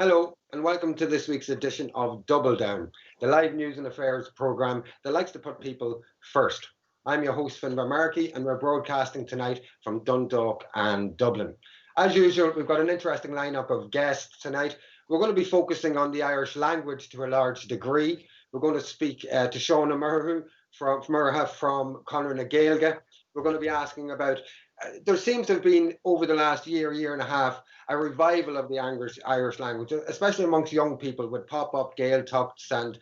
Hello, and welcome to this week's edition of Double Down, the live news and affairs programme that likes to put people first. I'm your host, Finbar Markey, and we're broadcasting tonight from Dundalk and Dublin. As usual, we've got an interesting lineup of guests tonight. We're going to be focusing on the Irish language to a large degree. We're going to speak to Séan O'Murchadha from Conradh and Gaeilge. We're going to be asking about there seems to have been, over the last year and a half, a revival of the Irish language, especially amongst young people, with pop-up Gael tucks and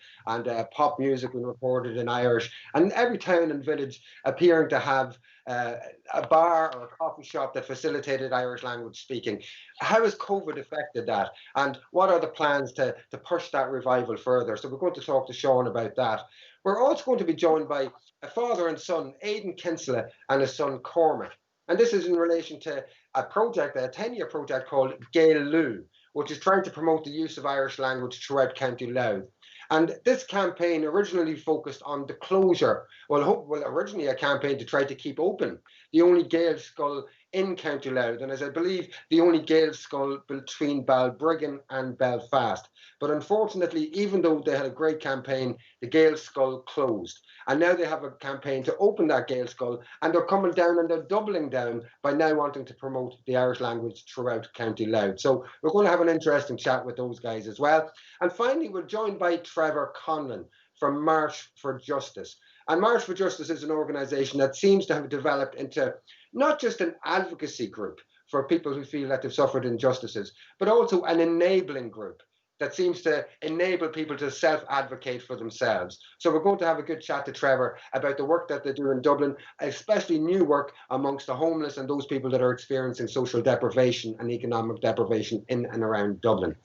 pop music being recorded in Irish, and every town and village appearing to have a bar or a coffee shop that facilitated Irish language speaking. How has COVID affected that, and what are the plans to push that revival further? So we're going to talk to Séan about that. We're also going to be joined by a father and son, Aidan Kinsella, and his son Cormac. And this is in relation to a project, a 10-year project called Gael Lú, which is trying to promote the use of Irish language throughout County Louth. And this campaign originally focused on the closure, originally a campaign to try to keep open the only Gael school in County Louth, and as I believe, the only Gael school between Balbriggan and Belfast. But unfortunately, even though they had a great campaign, the Gael school closed. And now they have a campaign to open that Gael school, and they're coming down and they're doubling down by now wanting to promote the Irish language throughout County Louth. So we're going to have an interesting chat with those guys as well. And finally, we're joined by Trevor Conlon from March for Justice. And March for Justice is an organisation that seems to have developed into not just an advocacy group for people who feel that they've suffered injustices, but also an enabling group that seems to enable people to self-advocate for themselves. So we're going to have a good chat to Trevor about the work that they do in Dublin, especially new work amongst the homeless and those people that are experiencing social deprivation and economic deprivation in and around Dublin.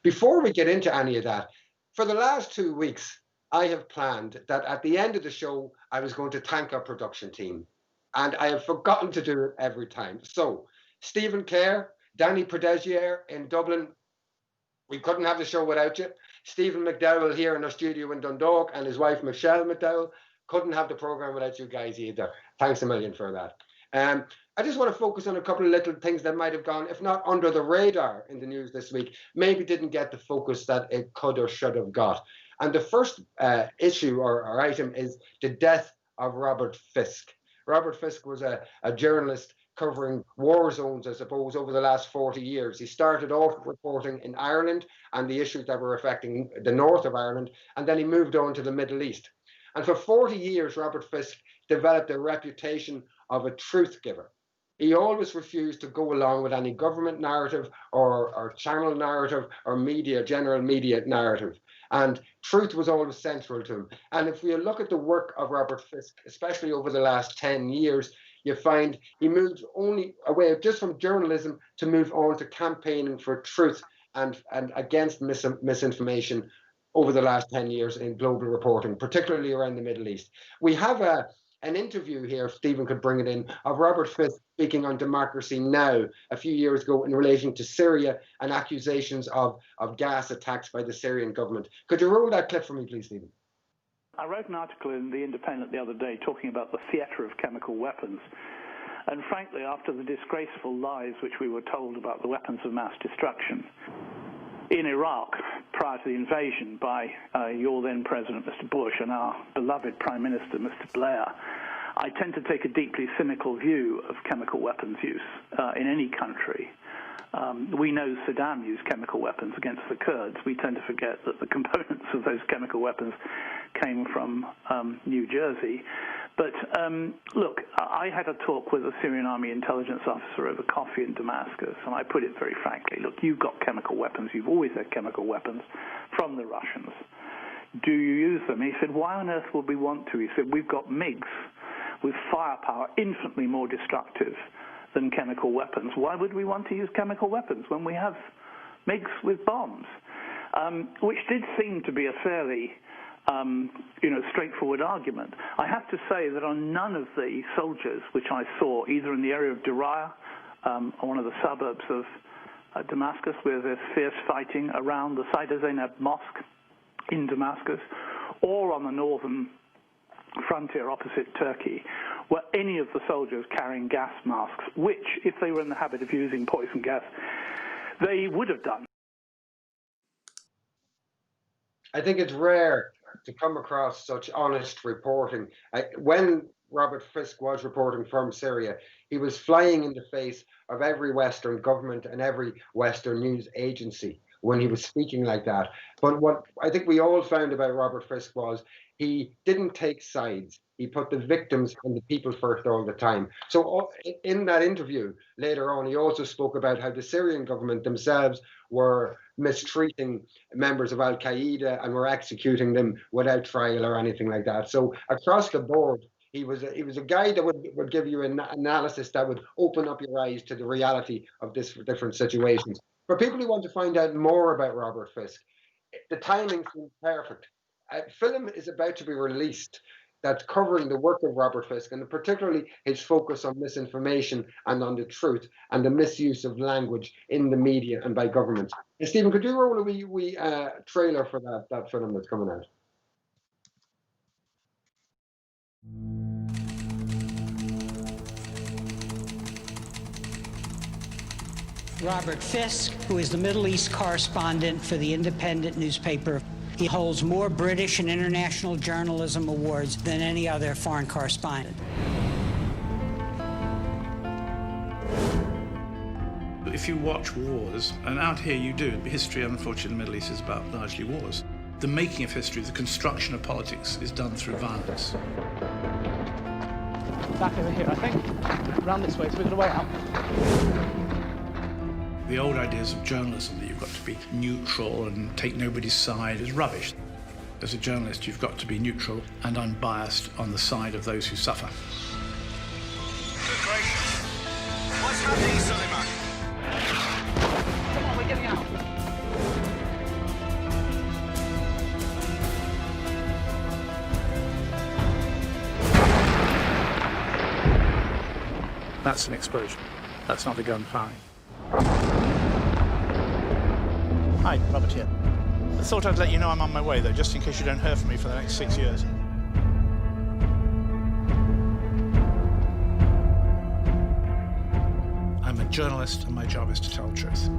Before we get into any of that, for the last 2 weeks, I have planned that at the end of the show, I was going to thank our production team. And I have forgotten to do it every time. So, Stephen Clare, Danny Predegier in Dublin, we couldn't have the show without you. Stephen McDowell here in our studio in Dundalk and his wife, Michelle McDowell, couldn't have the programme without you guys either. Thanks a million for that. I just want to focus on a couple of little things that might have gone, if not under the radar in the news this week, maybe didn't get the focus that it could or should have got. And the first issue or item is the death of Robert Fisk. Robert Fisk was a journalist covering war zones, I suppose, over the last 40 years. He started off reporting in Ireland and the issues that were affecting the north of Ireland, and then he moved on to the Middle East. And for 40 years, Robert Fisk developed a reputation of a truth giver. He always refused to go along with any government narrative or channel narrative or general media narrative. And truth was always central to him. And if we look at the work of Robert Fisk, especially over the last 10 years, you find he moved only away just from journalism to move on to campaigning for truth and against misinformation over the last 10 years in global reporting, particularly around the Middle East. We have an interview here, if Stephen could bring it in, of Robert Fisk speaking on Democracy Now! A few years ago in relation to Syria and accusations of gas attacks by the Syrian government. Could you roll that clip for me, please, Stephen? I wrote an article in The Independent the other day talking about the theatre of chemical weapons. And frankly, after the disgraceful lies which we were told about the weapons of mass destruction in Iraq prior to the invasion by your then President, Mr. Bush, and our beloved Prime Minister, Mr. Blair, I tend to take a deeply cynical view of chemical weapons use in any country. We know Saddam used chemical weapons against the Kurds. We tend to forget that the components of those chemical weapons came from New Jersey. But look, I had a talk with a Syrian army intelligence officer over coffee in Damascus, and I put it very frankly, look, you've got chemical weapons, you've always had chemical weapons from the Russians. Do you use them? He said, why on earth would we want to? He said, we've got MiGs with firepower infinitely more destructive than chemical weapons. Why would we want to use chemical weapons when we have MiGs with bombs? Which did seem to be a fairly straightforward argument. I have to say that on none of the soldiers which I saw, either in the area of Diriyah, or one of the suburbs of Damascus, where there's fierce fighting around the Sayyida Zainab Mosque in Damascus, or on the northern frontier opposite Turkey, were any of the soldiers carrying gas masks, which, if they were in the habit of using poison gas, they would have done. I think it's rare to come across such honest reporting. When Robert Fisk was reporting from Syria, he was flying in the face of every Western government and every Western news agency when he was speaking like that. But what I think we all found about Robert Fisk was he didn't take sides. He put the victims and the people first all the time. So in that interview later on, he also spoke about how the Syrian government themselves were mistreating members of Al Qaeda and were executing them without trial or anything like that. So across the board, he was a guy that would give you an analysis that would open up your eyes to the reality of this different situations. For people who want to find out more about Robert Fisk, the timing seems perfect. A film is about to be released that's covering the work of Robert Fisk, and particularly his focus on misinformation and on the truth and the misuse of language in the media and by governments. And Stephen, could you roll a wee trailer for that film that's coming out? Robert Fisk, who is the Middle East correspondent for the independent newspaper. He holds more British and international journalism awards than any other foreign correspondent. If you watch wars, and out here you do, history, unfortunately, in the Middle East is about largely wars. The making of history, the construction of politics is done through violence. Back over here, I think. Round this way, so we're going to wait out. The old ideas of journalism, that you've got to be neutral and take nobody's side, is rubbish. As a journalist, you've got to be neutral and unbiased on the side of those who suffer. Good gracious. What's happening, Suleiman? Come on, we're getting out. That's an explosion. That's not a gun firing. Hi, Robert here. I thought I'd let you know I'm on my way, though, just in case you don't hear from me for the next 6 years. I'm a journalist, and my job is to tell the truth.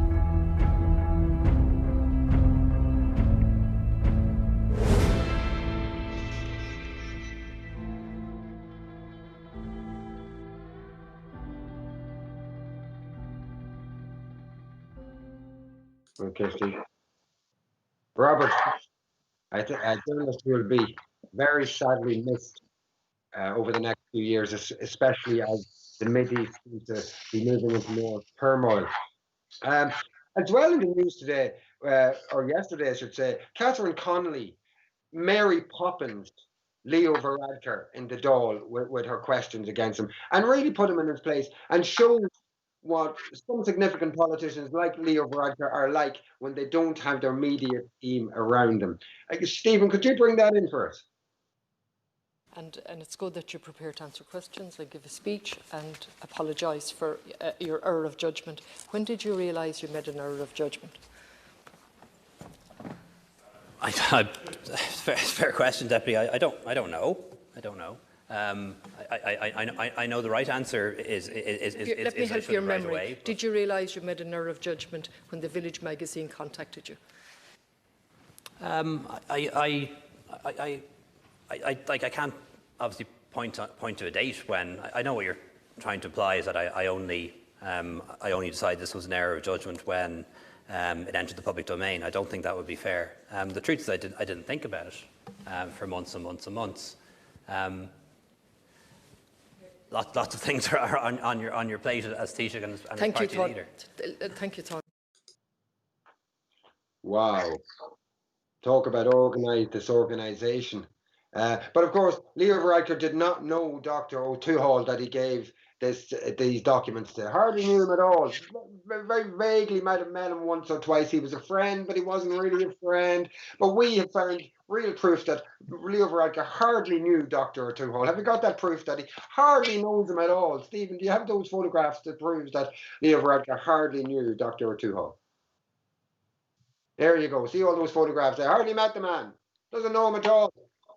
Okay, Steve. Robert, I think a journalist will be very sadly missed over the next few years, especially as the Mideast seems to be moving into more turmoil. As well in the news today, or yesterday, I should say, Catherine Connolly, Mary Poppins, Leo Varadkar in the Dáil with her questions against him, and really put him in his place and showed what some significant politicians like Leo Varadkar are like when they don't have their media team around them. Stephen, could you bring that in for us? And it's good that you're prepared to answer questions and give a speech and apologise for your error of judgment. When did you realise you made an error of judgment? Fair question, Deputy. I don't know. I don't know. I know the right answer is let me help your memory. Away, did you realise you made an error of judgment when the Village magazine contacted you? I can't obviously point to a date when I know what you're trying to imply is that I only decided this was an error of judgment when it entered the public domain. I don't think that would be fair. The truth is I didn't think about it for months and months and months. Lots of things are on your plate as Taoiseach and as party leader. Thank you, Tom. Wow. Talk about disorganisation. But of course, Leo Varadkar did not know Dr. O'Toole that he gave these documents to. Hardly knew him at all. Very vaguely might have met him once or twice. He was a friend, but he wasn't really a friend. But we have found real proof that Leo Varadkar hardly knew Dr. O'Toole. Have you got that proof that he hardly knows him at all? Stephen, do you have those photographs that proves that Leo Varadkar hardly knew Dr. O'Toole? There you go. See all those photographs there. Hardly met the man. Doesn't know him at all.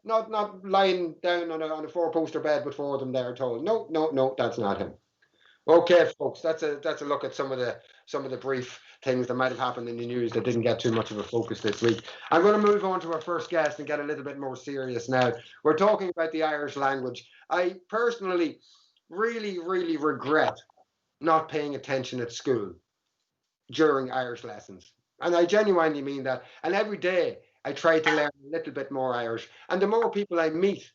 Not lying down on a four-poster bed with four of them there at all. No, that's not him. Okay, folks, that's a look at some of the brief things that might have happened in the news that didn't get too much of a focus this week. I'm going to move on to our first guest and get a little bit more serious now. We're talking about the Irish language. I personally really, really regret not paying attention at school during Irish lessons. And I genuinely mean that. And every day I try to learn a little bit more Irish. And the more people I meet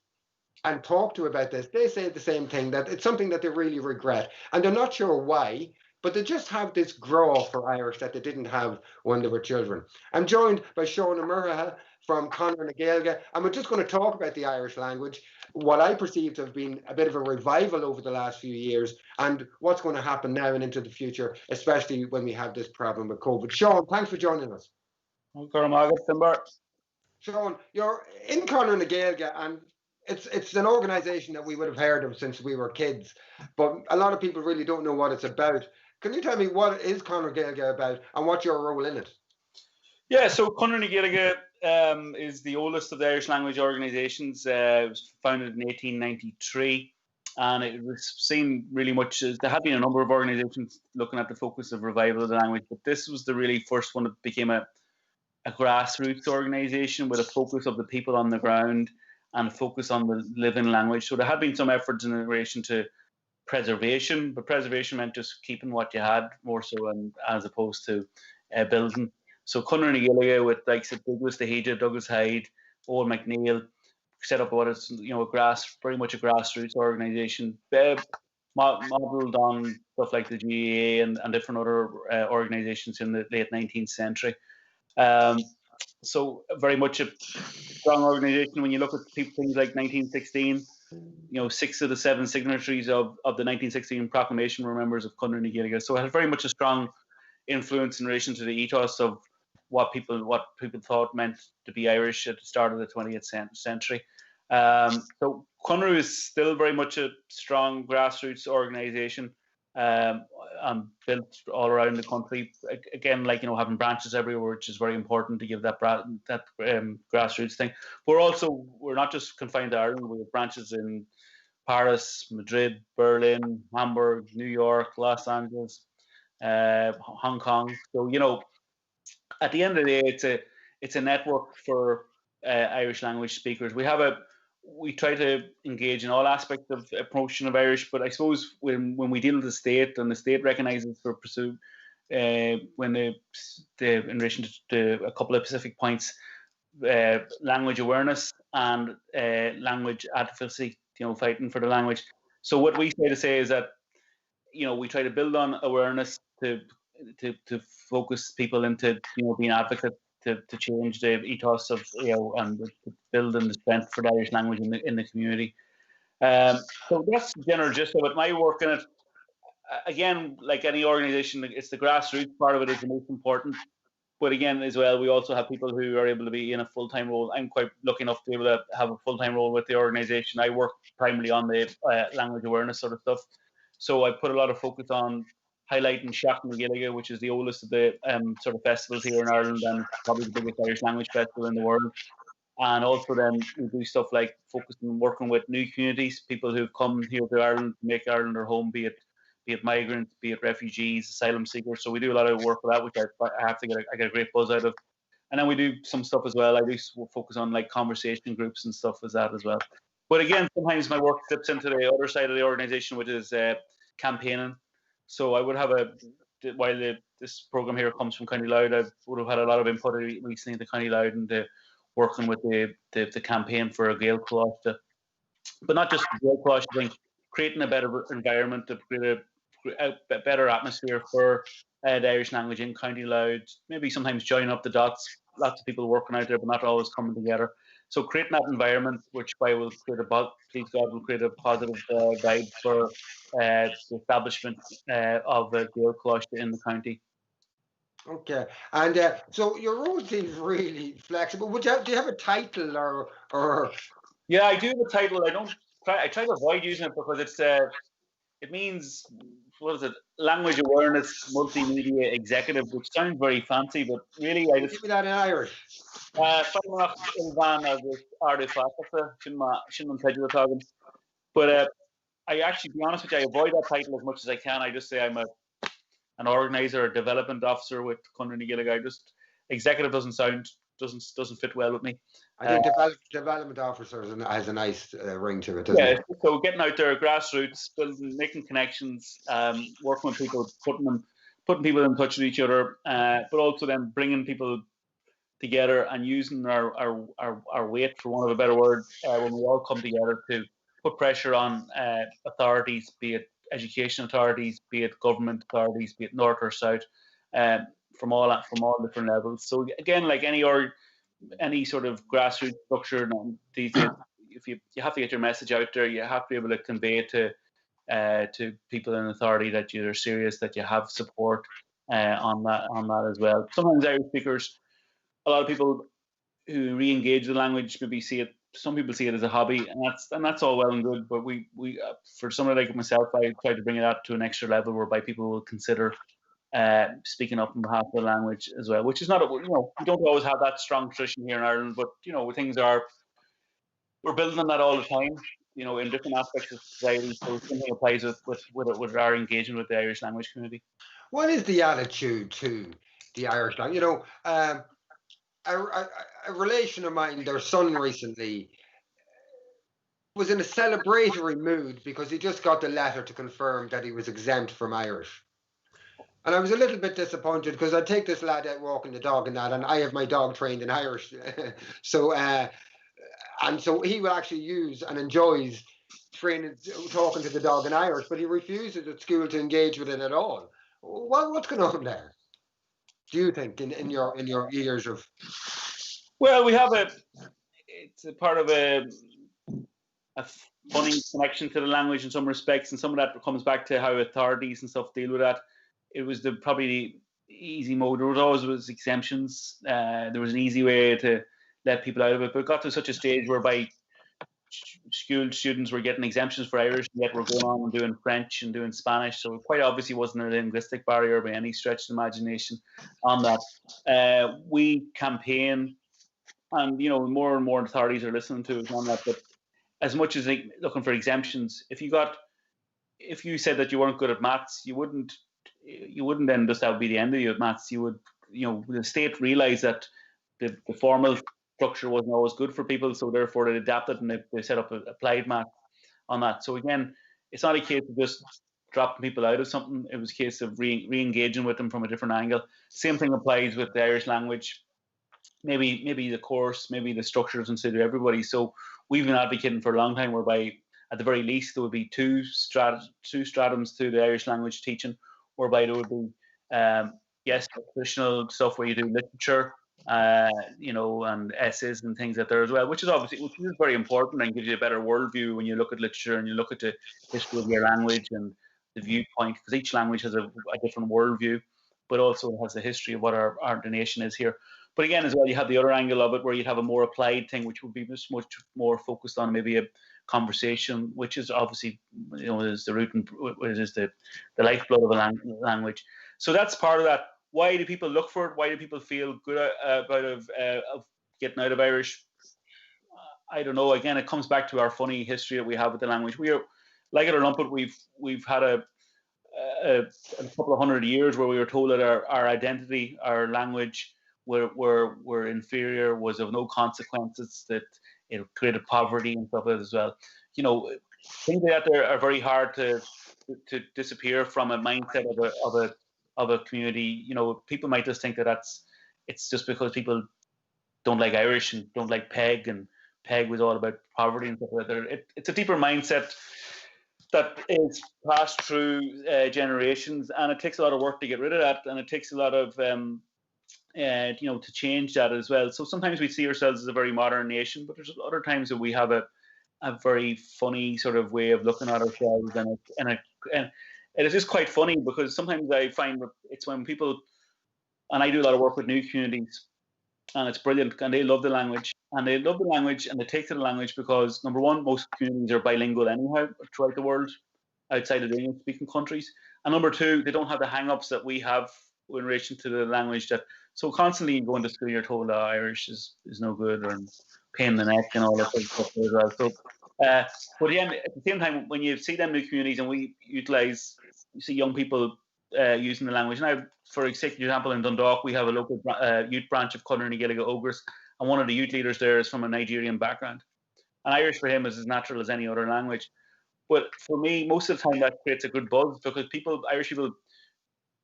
and talk to about this, they say the same thing, that it's something that they really regret. And they're not sure why, but they just have this grow for Irish that they didn't have when they were children. I'm joined by Séan O'Murchadha from Conradh and Gaeilge, and we're just going to talk about the Irish language, what I perceive to have been a bit of a revival over the last few years, and what's going to happen now and into the future, especially when we have this problem with COVID. Séan, thanks for joining us. Cormac, Séan, you're in Conradh and Gaeilge, and it's an organisation that we would have heard of since we were kids, but a lot of people really don't know what it's about. Can you tell me what is Conradh Gaeilge about and what's your role in it? Yeah, so Conradh Gaeilge is the oldest of the Irish language organisations. It was founded in 1893, and it was seen really much as there had been a number of organisations looking at the focus of revival of the language, but this was the really first one that became a grassroots organisation with a focus of the people on the ground and a focus on the living language. So there had been some efforts in relation to preservation, but preservation meant just keeping what you had more so, and as opposed to building. So Conradh Gaeilge, with like Douglas DeHaja, Douglas Hyde, Owen McNeill, set up what is very much a grassroots organisation, modelled on stuff like the GAA and different other organisations in the late 19th century. So very much a strong organisation. When you look at things like 1916, 6 of the 7 signatories of the 1916 proclamation were members of Conradh Gaeilge. So it had very much a strong influence in relation to the ethos of what people thought meant to be Irish at the start of the 20th century. So Conradh is still very much a strong grassroots organisation, and built all around the country. Again, having branches everywhere, which is very important to give that grassroots thing. We're not just confined to Ireland. We have branches in Paris, Madrid, Berlin, Hamburg, New York, Los Angeles, Hong Kong. So at the end of the day, it's a network for Irish language speakers. We try to engage in all aspects of promotion of Irish, but I suppose when we deal with the state and the state recognises for pursue, when in relation to a couple of specific points, language awareness and language advocacy, fighting for the language. So what we try to say is that, we try to build on awareness to focus people into, being advocates, to change the ethos of, and to build in the strength for the Irish language in the community. So that's the general gist of it. My work in it, again, like any organisation, it's the grassroots part of it is the most important. But again, as well, we also have people who are able to be in a full-time role. I'm quite lucky enough to be able to have a full-time role with the organisation. I work primarily on the language awareness sort of stuff. So I put a lot of focus on highlighting Seacht na Gaeilge, which is the oldest of the sort of festivals here in Ireland and probably the biggest Irish language festival in the world. And also then we do stuff like focusing on working with new communities, people who've come here to Ireland to make Ireland their home, be it migrants, be it refugees, asylum seekers. So we do a lot of work with that, which I get a great buzz out of. And then we do some stuff as well. I do focus on like conversation groups and stuff as that as well. But again, sometimes my work slips into the other side of the organisation, which is campaigning. So I would have while this programme here comes from County Louth, I would have had a lot of input recently into County Louth and working with the campaign for a Gael Lú. But not just Gael Lú, I think creating a better environment, to create a better atmosphere for the Irish language in County Louth. Maybe sometimes join up the dots, lots of people working out there, but not always coming together. So creating that environment, which will create will create a positive vibe for the establishment of Gael Lú in the county. Okay, and so your role seems really flexible. Do you have a title or? Yeah, I do have a title. I try to avoid using it because it means, what is it? Language awareness multimedia executive, which sounds very fancy, but really I just give me that in Irish. But actually, to be honest with you, I avoid that title as much as I can. I just say I'm an organizer, a development officer with Conradh na Gaeilge. Executive doesn't fit well with me. I think development officer has a nice ring to it, doesn't it? So getting out there, grassroots, building, making connections, working with people, putting people in touch with each other, but also then bringing people together and using our weight, for want of a better word, when we all come together to put pressure on authorities, be it education authorities, be it government authorities, be it north or south, from all different levels. So again, like any sort of grassroots structure, these days, if you have to get your message out there, you have to be able to convey to people in authority that you're serious, that you have support on that as well. Sometimes Irish speakers, a lot of people who re-engage the language maybe some people see it as a hobby, and that's all well and good. But we for somebody like myself, I try to bring it up to an extra level whereby people will consider speaking up on behalf of the language as well, which is not we don't always have that strong tradition here in Ireland, but we're building on that all the time, in different aspects of society. So something applies with our engagement with the Irish language community. What is the attitude to the Irish language? A relation of mine, their son recently was in a celebratory mood because he just got the letter to confirm that he was exempt from Irish. And I was a little bit disappointed because I take this lad out walking the dog and that, and I have my dog trained in Irish. So he will actually use and enjoys talking to the dog in Irish, but he refuses at school to engage with it at all. What's going on there? Do you think in your years of? Well, we have it's a part of a funny connection to the language in some respects, and some of that comes back to how authorities and stuff deal with that. It was probably the easy mode. There was exemptions. There was an easy way to let people out of it, but it got to such a stage whereby school students were getting exemptions for Irish, and yet we're going on and doing French and doing Spanish. So it quite obviously wasn't a linguistic barrier by any stretch of imagination on that. We campaign, and more and more authorities are listening to us on that. But as much as looking for exemptions, if you said that you weren't good at maths, you wouldn't then just that would be the end of you at maths. You would, the state realised that the formal structure wasn't always good for people, so therefore they adapted and they set up applied math on that. So again, it's not a case of just dropping people out of something. It was a case of re-engaging with them from a different angle. Same thing applies with the Irish language. Maybe the course, maybe the structure doesn't suit everybody. So we've been advocating for a long time whereby at the very least there would be two stratums to the Irish language teaching, whereby there would be traditional stuff where you do literature, and essays and things like that as well, which is very important and gives you a better worldview when you look at literature and you look at the history of your language and the viewpoint, because each language has a different worldview, but also it has the history of what the nation is here. But again, as well, you have the other angle of it where you'd have a more applied thing, which would be much more focused on maybe a conversation, which is obviously, is the root and is the lifeblood of a language. So that's part of that. Why do people look for it? Why do people feel good about of getting out of Irish? I don't know. Again, it comes back to our funny history that we have with the language. We are, like it or not, but we've had a couple of 100 years where we were told that our identity, our language, were inferior, was of no consequences, that it created poverty and stuff like that as well. Things like that are very hard to disappear from a mindset of a community. People might just think that it's just because people don't like Irish and don't like Peg, and Peg was all about poverty and stuff like that. It's a deeper mindset that is passed through generations, and it takes a lot of work to get rid of that, and it takes a lot of to change that as well. So sometimes we see ourselves as a very modern nation, but there's other times that we have a very funny sort of way of looking at ourselves, and it is just quite funny, because sometimes I find it's when people, and I do a lot of work with new communities, and it's brilliant, and they love the language, and they take to the language because, number one, most communities are bilingual anyhow throughout the world, outside of the English-speaking countries, and number two, they don't have the hang-ups that we have in relation to the language. That so constantly you go into school, you're told Irish is no good, or pain in the neck and all that sort of stuff as well. So But again, at the same time, when you see them new communities and we utilise, you see young people using the language. Now, for example, in Dundalk, we have a local youth branch of Conradh and Gaeilge Ogres, and one of the youth leaders there is from a Nigerian background. And Irish for him is as natural as any other language. But for me, most of the time that creates a good buzz because Irish people,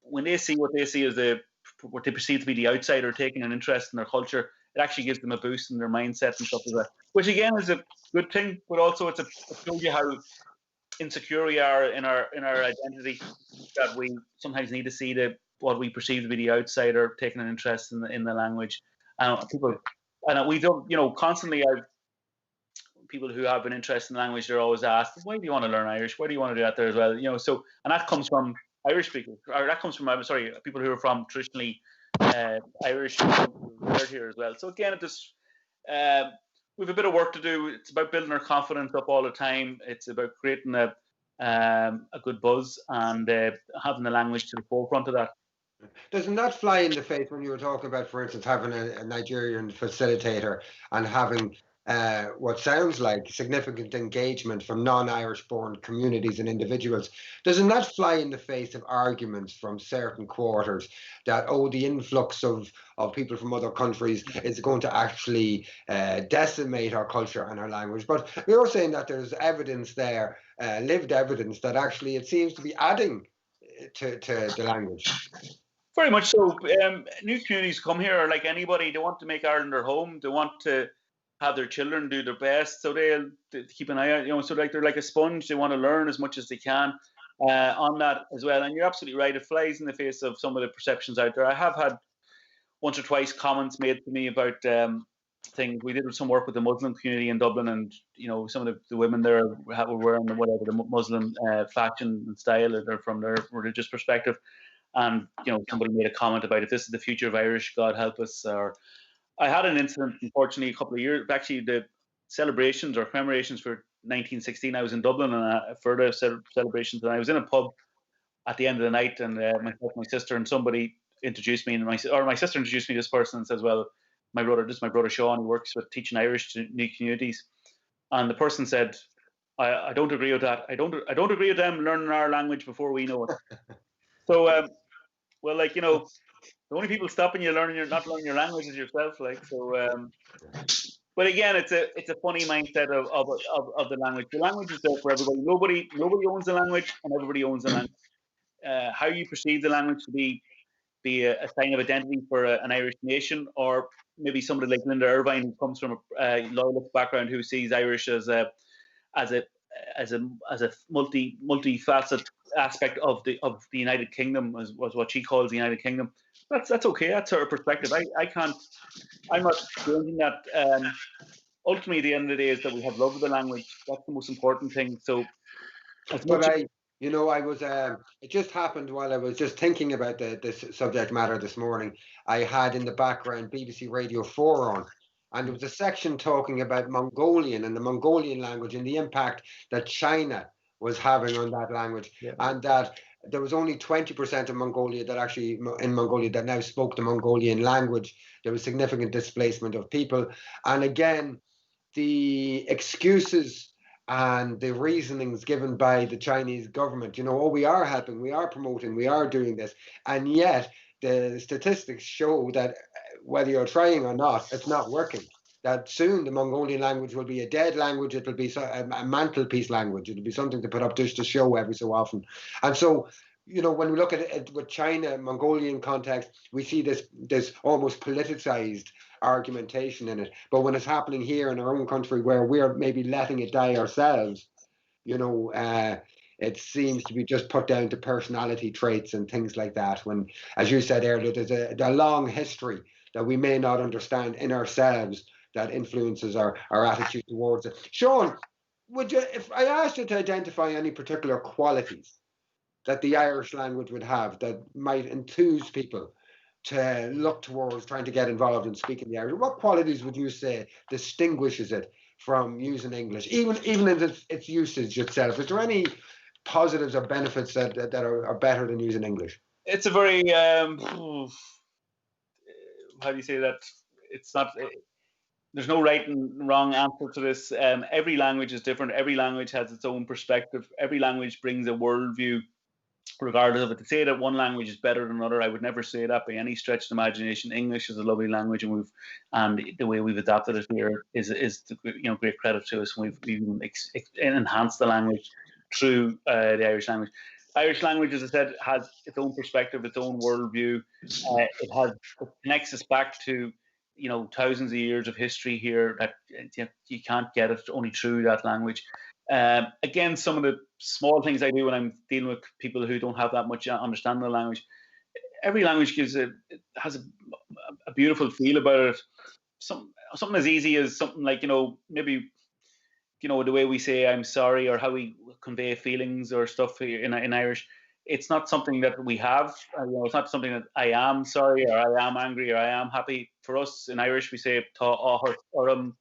when they see what they see as what they perceive to be the outsider taking an interest in their culture, it actually gives them a boost in their mindset and stuff like that. Which again is a good thing, but also it shows you how insecure we are in our identity, that we sometimes need to see what we perceive to be the outsider taking an interest in the language. We don't, constantly people who have an interest in language, they're always asked, why do you want to learn Irish? Why do you want to do that there as well? And that comes from Irish people, or that comes from, people who are from traditionally Irish here as well. So again, we have a bit of work to do. It's about building our confidence up all the time. It's about creating a good buzz and having the language to the forefront of that. Doesn't that fly in the face when you were talking about, for instance, having a Nigerian facilitator and having what sounds like significant engagement from non-Irish born communities and individuals? Doesn't that fly in the face of arguments from certain quarters that, the influx of people from other countries is going to actually decimate our culture and our language? But you're saying that there's evidence there, lived evidence, that actually it seems to be adding to the language. Very much so. New communities come here like anybody. They want to make Ireland their home. They want to have their children do their best, so they'll keep an eye out. So they're like a sponge. They want to learn as much as they can on that as well. And you're absolutely right. It flies in the face of some of the perceptions out there. I have had once or twice comments made to me about things. We did some work with the Muslim community in Dublin, and some of the women there were wearing the Muslim fashion and style from their religious perspective. And somebody made a comment about, if this is the future of Irish, God help us. Or I had an incident, unfortunately, a couple of years. Actually, the celebrations or commemorations for 1916. I was in Dublin for the celebrations, and I was in a pub at the end of the night, and my sister and somebody introduced me, and my sister introduced me to this person and says, "Well, this is my brother Sean. He works with teaching Irish to new communities." And the person said, "I don't agree with that. I don't agree with them learning our language before we know it." So, the only people stopping you not learning your language is yourself. But again, it's a funny mindset of the language. The language is there for everybody. Nobody owns the language, and everybody owns the language. How you perceive the language to be a sign of identity for an Irish nation, or maybe somebody like Linda Irvine, who comes from a loyalist background, who sees Irish as a multifaceted aspect of the United Kingdom, was what she calls the United Kingdom. That's okay. That's her perspective. I'm not changing that. Ultimately, at the end of the day, is that we have love of the language. That's the most important thing. So, it just happened while I was just thinking about this subject matter this morning. I had in the background BBC Radio 4 on, and there was a section talking about Mongolian and the Mongolian language and the impact that China was having on that language, and that there was only 20% of Mongolia that now spoke the Mongolian language. There was significant displacement of people. And again, the excuses and the reasonings given by the Chinese government, we are helping, we are promoting, we are doing this. And yet the statistics show that whether you're trying or not, it's not working. That soon the Mongolian language will be a dead language. It will be a mantelpiece language. It will be something to put up just to show every so often. And so, when we look at it with China, Mongolian context, we see this almost politicized argumentation in it. But when it's happening here in our own country, where we're maybe letting it die ourselves, it seems to be just put down to personality traits and things like that. When, as you said earlier, there's a long history that we may not understand in ourselves that influences our attitude towards it. Sean, if I asked you to identify any particular qualities that the Irish language would have that might enthuse people to look towards trying to get involved in speaking the Irish, what qualities would you say distinguishes it from using English, even in its usage itself? Is there any positives or benefits that are better than using English? It's a very how do you say that? It's not. there's no right and wrong answer to this. Every language is different. Every language has its own perspective. Every language brings a worldview, regardless of it. To say that one language is better than another, I would never say that by any stretch of the imagination. English is a lovely language, and the way we've adapted it here is great credit to us. We've enhanced the language through the Irish language. Irish language, as I said, has its own perspective, its own worldview. It connects us back to thousands of years of history here that you can't get it only through that language. Again, some of the small things I do when I'm dealing with people who don't have that much understanding of the language. Every language has a beautiful feel about it. Something as easy as something like maybe the way we say I'm sorry, or how we convey feelings or stuff in Irish. It's not something that we have. It's not something that I am sorry, or I am angry, or I am happy. For us in Irish, we say tá áthar orm,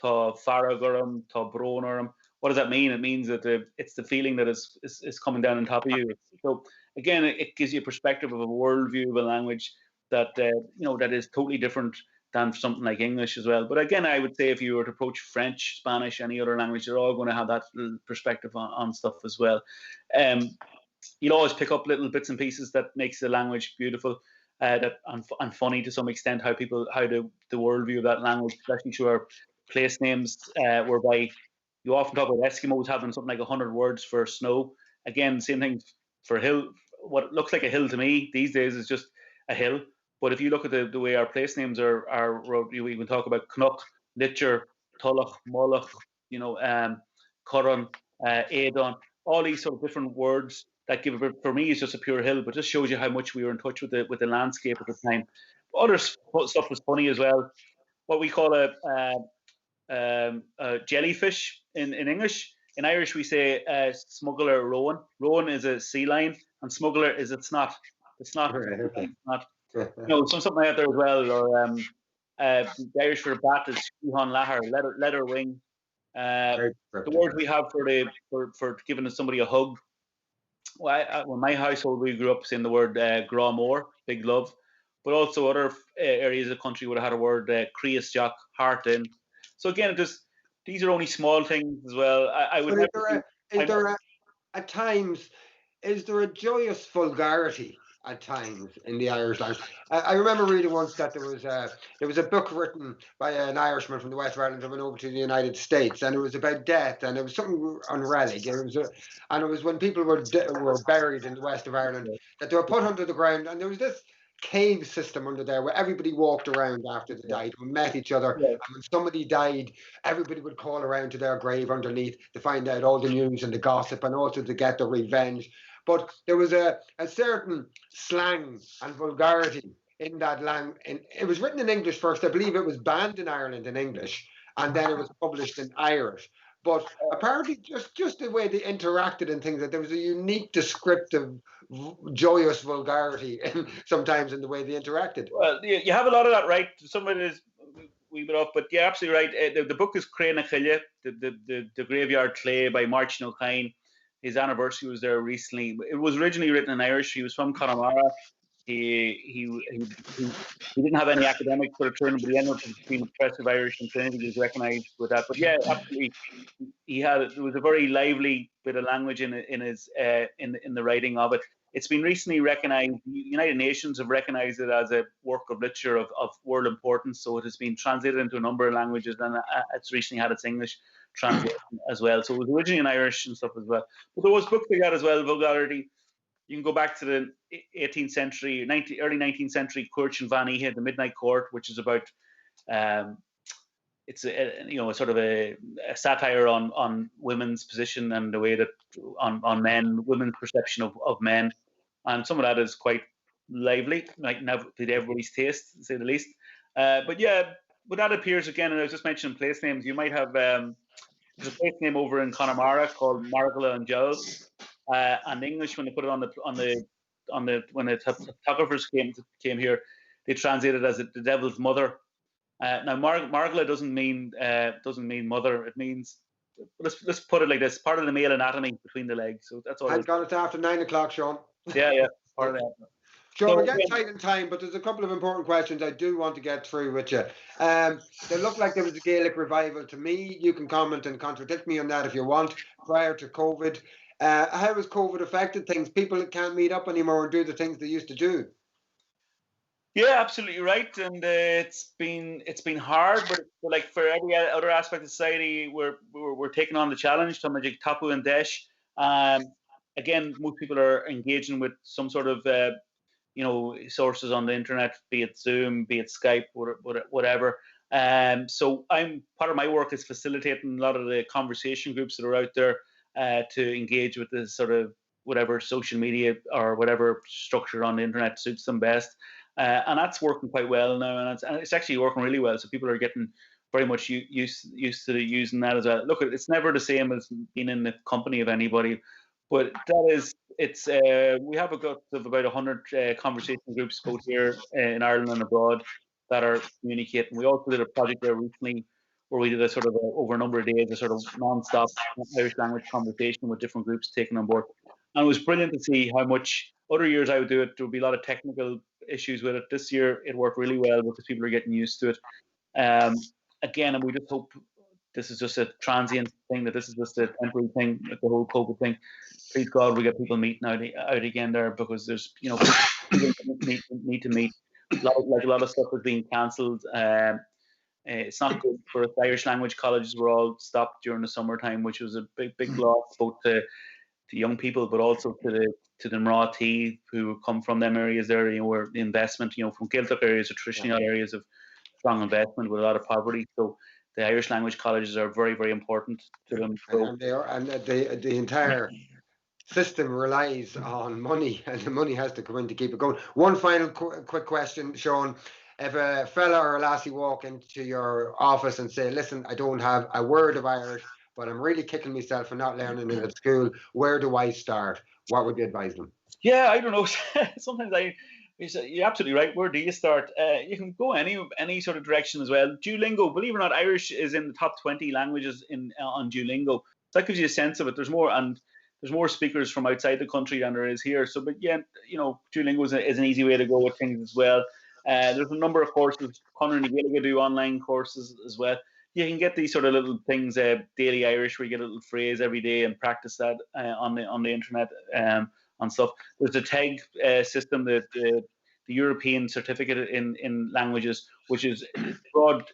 tá farag orm, tá brón orm. What does that mean? It means that it's the feeling that is coming down on top of you. So again, it gives you a perspective of a worldview of a language that that is totally different than something like English as well. But again, I would say if you were to approach French, Spanish, any other language, they're all going to have that perspective on stuff as well. You'll always pick up little bits and pieces that makes the language beautiful, and funny to some extent, how the worldview of that language, especially through our place names, whereby you often talk about Eskimos having something like 100 words for snow. Again, same thing for hill. What looks like a hill to me these days is just a hill. But if you look at the way our place names are you even talk about Knock, Litcher, Tullach, Mullach, Corran, Aidan, all these sort of different words that give it, for me, is just a pure hill, but just shows you how much we were in touch with the landscape at the time. Other stuff was funny as well. What we call a jellyfish in English. In Irish, we say smuggler rowan. Rowan is a sea lion, and smuggler is a snot. It's not. It's not. Something like that there as well. Or the Irish for a bat is shuhan lahar, leather wing. The word we have for giving somebody a hug. Well, in my household, we grew up saying the word gramor, big love, but also other areas of the country would have had a word creas jock, heart in. So again, these are only small things as well. At times, is there a joyous vulgarity at times in the Irish language? I remember reading once that there was a book written by an Irishman from the West of Ireland who went over to the United States, and it was about death, and it was something on relic. It was when people were buried in the West of Ireland, that they were put under the ground, and there was this cave system under there where everybody walked around after they died and met each other. And when somebody died, everybody would call around to their grave underneath to find out all the news and the gossip, and also to get the revenge. But there was a certain slang and vulgarity in that language. It was written in English first. I believe it was banned in Ireland in English, and then it was published in Irish. But apparently, just the way they interacted and things, that there was a unique, descriptive, joyous vulgarity sometimes in the way they interacted. Well, you have a lot of that, right? Some of it is we bit off, but you're absolutely right. The book is Cray na Chile, the Graveyard Clay by Martin O'Kane. His anniversary was there recently. It was originally written in Irish. He was from Connemara. He didn't have any academic sort of training, but he ended up being impressive Irish and Trinity. He was recognised with that. But yeah, absolutely, there was a very lively bit of language in the writing of it. It's been recently recognised. The United Nations have recognised it as a work of literature of world importance. So it has been translated into a number of languages, and it's recently had its English translation as well. So it was originally in Irish and stuff as well. But there was books like that as well, vulgarity. You can go back to the 18th century, early 19th century Cuairteann Van Ihe, the Midnight Court, which is about it's a sort of a satire on women's position and the way that on women's perception of men, and some of that is quite lively, like not to everybody's taste, to say the least. But yeah, when that appears again, and I was just mentioning place names, you might have there's a place name over in Connemara called Margala and Giles. And English, when they put it on the when the photographers came here, they translated it as the devil's mother. Now Margala doesn't mean mother. It means, let's put it like this: part of the male anatomy between the legs. So that's all. I've got it after 9 o'clock, Sean. Yeah, part of that. Sean, we're getting tight in time, but there's a couple of important questions I do want to get through with you. They look like there was a Gaelic revival to me. You can comment and contradict me on that if you want, prior to COVID. How has COVID affected things? People can't meet up anymore and do the things they used to do. Yeah, absolutely right, and it's been hard, but like for every other aspect of society, we're taking on the challenge. Tamajik Tapu and Desh. Again, most people are engaging with some sort of sources on the internet, be it Zoom, be it Skype, whatever. So part of my work is facilitating a lot of the conversation groups that are out there to engage with this sort of whatever social media or whatever structure on the internet suits them best. And that's working quite well now, and it's actually working really well. So people are getting very much used to using that as well. Look, it's never the same as being in the company of anybody, but we have about 100 conversation groups both here in Ireland and abroad that are communicating. We also did a project there recently where we did a sort of over a number of days, a sort of non-stop Irish language conversation with different groups taken on board. And it was brilliant to see how much other years I would do it. There would be a lot of technical issues with it. This year it worked really well because people are getting used to it. Again, and we just hope this is just a transient thing, that this is just a temporary thing, like the whole COVID thing. Please God, we get people meeting out again there, because there's, people need to meet. A lot of stuff is being cancelled. It's not good for us. Irish language colleges were all stopped during the summertime, which was a big loss, both to young people, but also to the Marathi who come from them areas there, where the investment, from Gaeltacht areas are traditionally not areas of strong investment with a lot of poverty. So the Irish language colleges are very, very important to them. So, and they are, and the entire system relies on money, and the money has to come in to keep it going. One final quick question, Sean. If a fella or a lassie walk into your office and say, listen, I don't have a word of Irish, but I'm really kicking myself for not learning it at school, where do I start? What would you advise them? Yeah, I don't know. Sometimes you're absolutely right. Where do you start? You can go any sort of direction as well. Duolingo, believe it or not, Irish is in the top 20 languages on Duolingo. So that gives you a sense of it. There's more speakers from outside the country than there is here. So, but yeah, Duolingo is an easy way to go with things as well. There's a number of courses. Conradh and Gaeilge do online courses as well. You can get these sort of little things, daily Irish, where you get a little phrase every day and practice that on the internet on stuff. There's the TEG system, the European Certificate in Languages, which is broad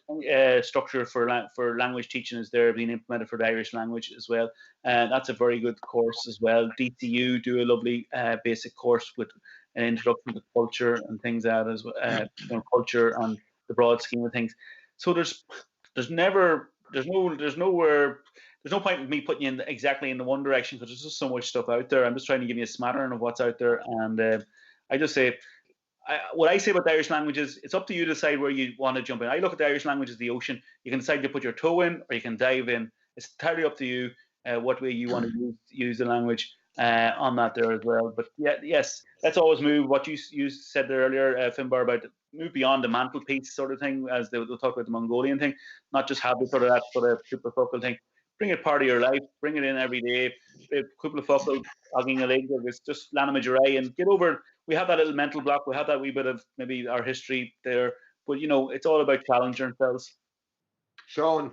structure for language teaching, is there being implemented for the Irish language as well. That's a very good course as well. DCU do a lovely basic course with an introduction to culture and things like that as well, culture and the broad scheme of things. So there's no point in me putting you exactly in the one direction, because there's just so much stuff out there. I'm just trying to give you a smattering of what's out there, and I just say, what I say about the Irish language is, it's up to you to decide where you want to jump in. I look at the Irish language as the ocean. You can decide to put your toe in, or you can dive in. It's entirely up to you what way you want to use the language on that there as well. But yes, let's always move. What you said there earlier, Finbar, about move beyond the mantelpiece sort of thing, as they'll talk about the Mongolian thing, not just have that sort of super focal thing. Bring it part of your life. Bring it in every day. Couple of focal, hugging a leg, it's just Lanamajurai, and get over it. We have that little mental block. We have that wee bit of maybe our history there, but it's all about challenging ourselves. Sean,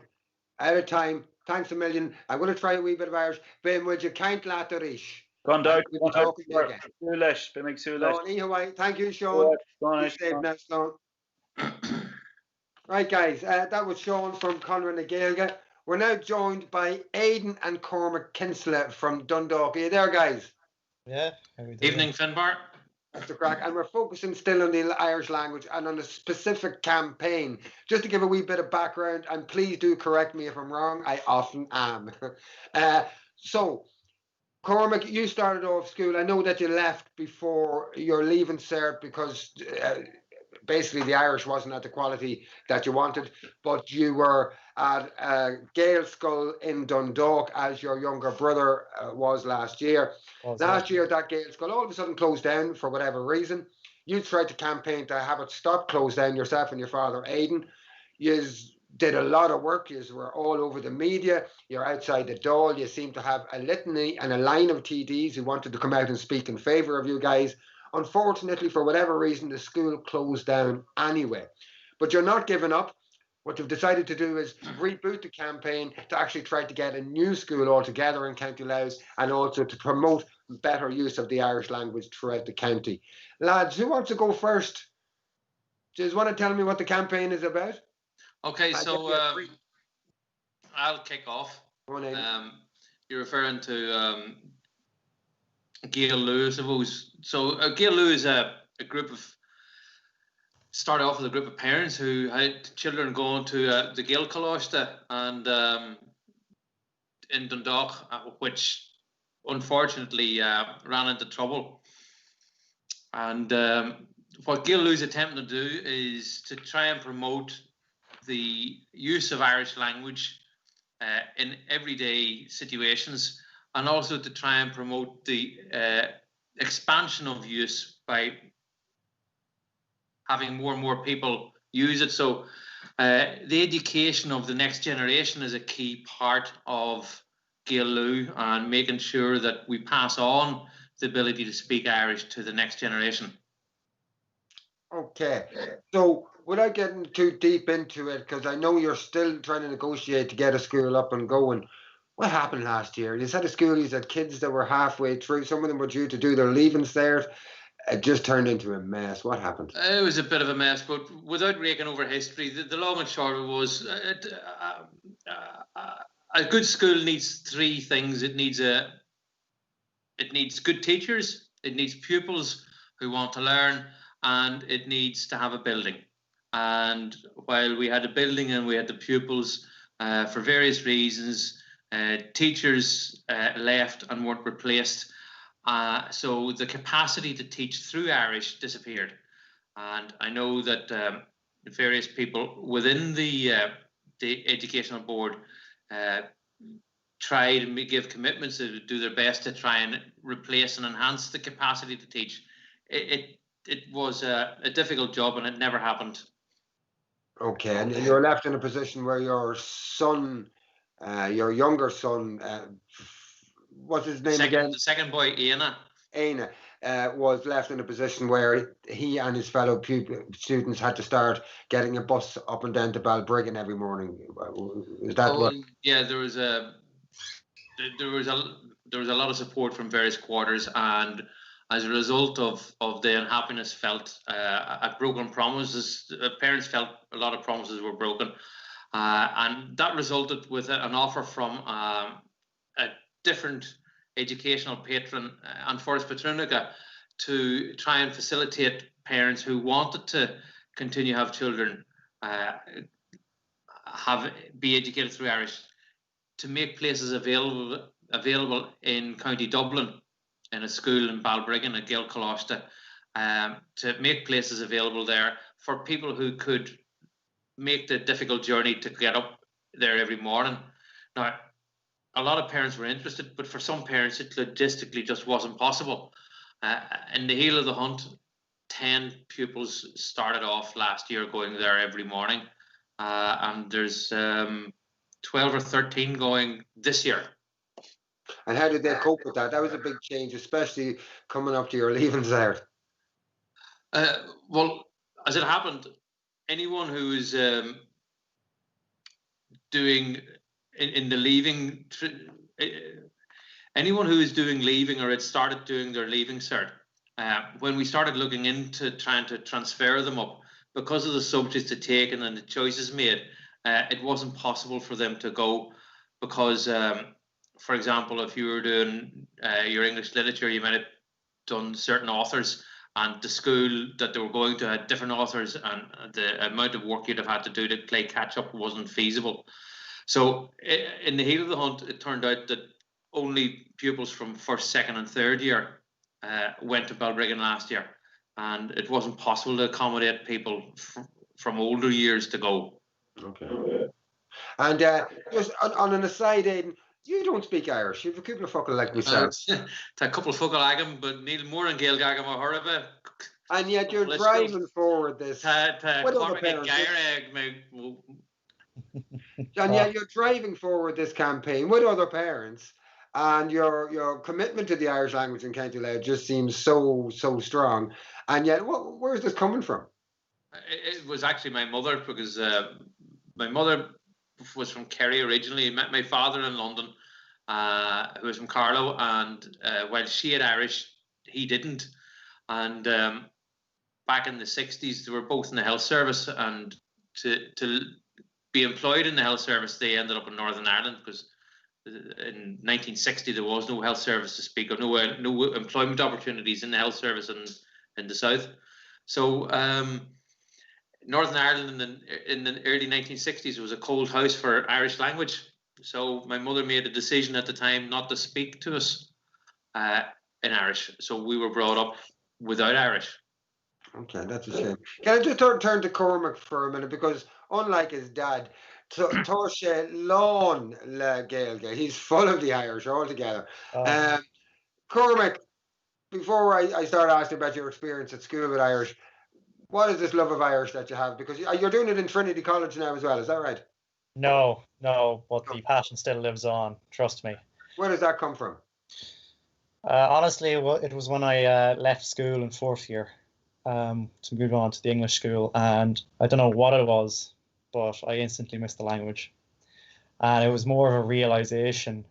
out of time. Thanks a million. I'm going to try a wee bit of Irish. Ben, would you can't latterish? Thank you, Sean. Right, guys, that was Sean from Conradh and Gaeilge. We're now joined by Aidan and Cormac Kinsella from Dundalk. Are you there, guys? Yeah. Evening, Finbar. That's the crack. And we're focusing still on the Irish language and on a specific campaign. Just to give a wee bit of background, and please do correct me if I'm wrong, I often am. So, Cormac, you started off school. I know that you left before your leaving cert because basically the Irish wasn't at the quality that you wanted, but you were at Gael School in Dundalk, as your younger brother was last year. Last year, that Gael School all of a sudden closed down for whatever reason. You tried to campaign to have it stop, close down, yourself and your father, Aidan. You did a lot of work. You were all over the media. You're outside the door. You seem to have a litany and a line of TDs who wanted to come out and speak in favour of you guys. Unfortunately, for whatever reason, the school closed down anyway. But you're not giving up. What you've decided to do is reboot the campaign to actually try to get a new school altogether in County Louth, and also to promote better use of the Irish language throughout the county. Lads, who wants to go first? Do you want to tell me what the campaign is about? Okay, so I'll kick off. You're referring to Gael Lú, I suppose. So Gael Lú is a group of, started off with a group of parents who had children going to the Gaeilge and in Dundalk, which unfortunately ran into trouble. And what Gael Lú is attempting to do is to try and promote the use of Irish language in everyday situations, and also to try and promote the expansion of use by having more and more people use it. So the education of the next generation is a key part of Gael Lú, and making sure that we pass on the ability to speak Irish to the next generation. Okay, so without getting too deep into it, because I know you're still trying to negotiate to get a school up and going, what happened last year? You said a school, you had kids that were halfway through, some of them were due to do their leaving cert. It just turned into a mess. What happened? It was a bit of a mess, but without raking over history, the long and short of it was a good school needs three things. It needs good teachers, it needs pupils who want to learn, and it needs to have a building. And while we had a building and we had the pupils, for various reasons, teachers left and weren't replaced. So the capacity to teach through Irish disappeared. And I know that various people within the educational board try to give commitments to do their best to try and replace and enhance the capacity to teach. It was a difficult job, and it never happened. Okay, and you're left in a position where your son, your younger son, what's his name again? The second boy, Aidan, was left in a position where he and his fellow students had to start getting a bus up and down to Balbriggan every morning. Is that what? Yeah, there was a lot of support from various quarters, and as a result of the unhappiness felt at broken promises, parents felt a lot of promises were broken, and that resulted with an offer from a different educational patron and Forest Petronica to try and facilitate parents who wanted to continue to have children be educated through Irish, to make places available in County Dublin, in a school in Balbriggan at Gaeilge, to make places available there for people who could make the difficult journey to get up there every morning. Now, a lot of parents were interested, but for some parents it logistically just wasn't possible. In the heel of the hunt, 10 pupils started off last year going there every morning, and there's 12 or 13 going this year. And how did they cope with that? That was a big change, especially coming up to your leaving cert. Well, as it happened, anyone who is doing in the leaving, anyone who is doing leaving or had started doing their leaving cert, when we started looking into trying to transfer them up, because of the subjects to take and the choices made, it wasn't possible for them to go, because for example, if you were doing your English literature, you might have done certain authors, and the school that they were going to had different authors, and the amount of work you'd have had to do to play catch up wasn't feasible. So in the heat of the hunt, it turned out that only pupils from first, second and third year went to Balbriggan last year, and it wasn't possible to accommodate people from older years to go. Okay. And just on an aside, Aidan, you don't speak Irish. You have a couple of fuckle like myself. A couple of fuckle agam, but Neil more and Gaeilge agam a horrible. And yet you're driving forward this. Cormac and and yet you're driving forward this campaign with other parents, and your commitment to the Irish language in County Louth just seems so strong. And yet, where is this coming from? It was actually my mother, because my mother was from Kerry originally. Met my father in London, who was from Carlow, and while she had Irish, he didn't. And back in the 60s, they were both in the health service, and to be employed in the health service, they ended up in Northern Ireland, because in 1960 there was no health service to speak of, no employment opportunities in the health service in the south. So Northern Ireland in the early 1960s was a cold house for Irish language. So my mother made a decision at the time not to speak to us in Irish. So we were brought up without Irish. Okay, that's a shame. Can I just turn to Cormac for a minute, because unlike his dad, Toshe Lawn Gaeilge, he's full of the Irish altogether. Cormac, before I start asking about your experience at school with Irish, what is this love of Irish that you have? Because you're doing it in Trinity College now as well, is that right? No, but the passion still lives on, trust me. Where does that come from? Honestly, it was when I left school in 4th year to move on to the English school, and I don't know what it was, but I instantly missed the language. And it was more of a realization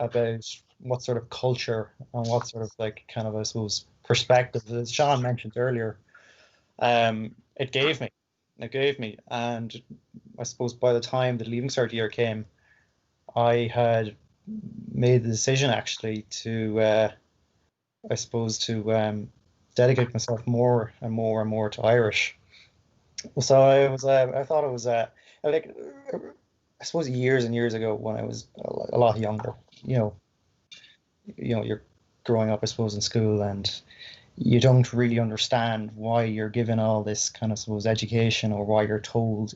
about what sort of culture and what sort of kind of, I suppose, perspective, as Sean mentioned earlier, it gave me. And I suppose by the time the Leaving Cert year came, I had made the decision actually to, I suppose, to dedicate myself more and more to Irish. So I thought it was like, I suppose years and years ago when I was a lot younger, you're growing up, I suppose, in school, and you don't really understand why you're given all this kind of, I suppose, education, or why you're told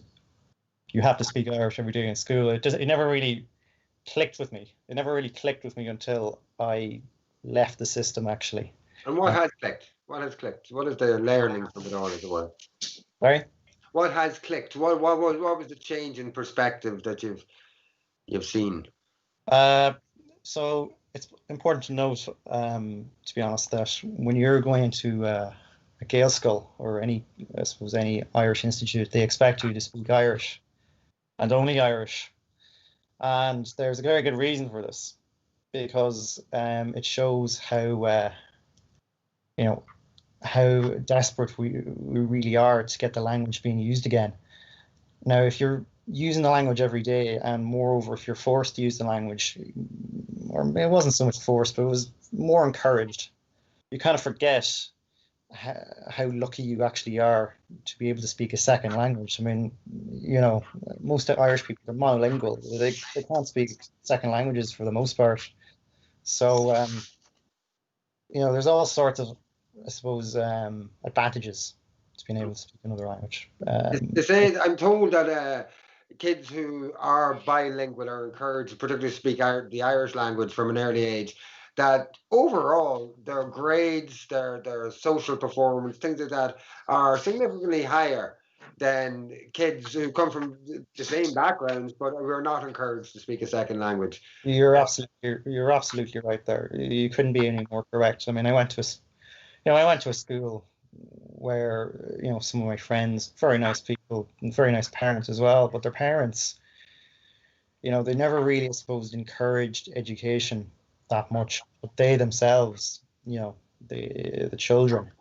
you have to speak Irish every day in school. It never really clicked with me. It never really clicked with me until I left the system, actually. And what has clicked? What has clicked? What is the learning from it all, as it were? Sorry? What has clicked? What was the change in perspective that you've seen? So it's important to note, to be honest, that when you're going into a Gael school or any Irish institute, they expect you to speak Irish and only Irish. And there's a very good reason for this, because it shows how desperate we really are to get the language being used again. Now, if you're using the language every day, and moreover, if you're forced to use the language, or it wasn't so much forced, but it was more encouraged, you kind of forget how lucky you actually are to be able to speak a second language. I mean, most Irish people are monolingual. They can't speak second languages for the most part. So, there's all sorts of, I suppose, advantages to being able to speak another language. I'm told that kids who are bilingual are encouraged, particularly to speak the Irish language from an early age, that overall their grades, their social performance, things like that, are significantly higher than kids who come from the same backgrounds but who are not encouraged to speak a second language. You're absolutely right there. You couldn't be any more correct. I mean, I went to a school where, some of my friends, very nice people and very nice parents as well, but their parents, they never really, I suppose, encouraged education that much. But they themselves, the children,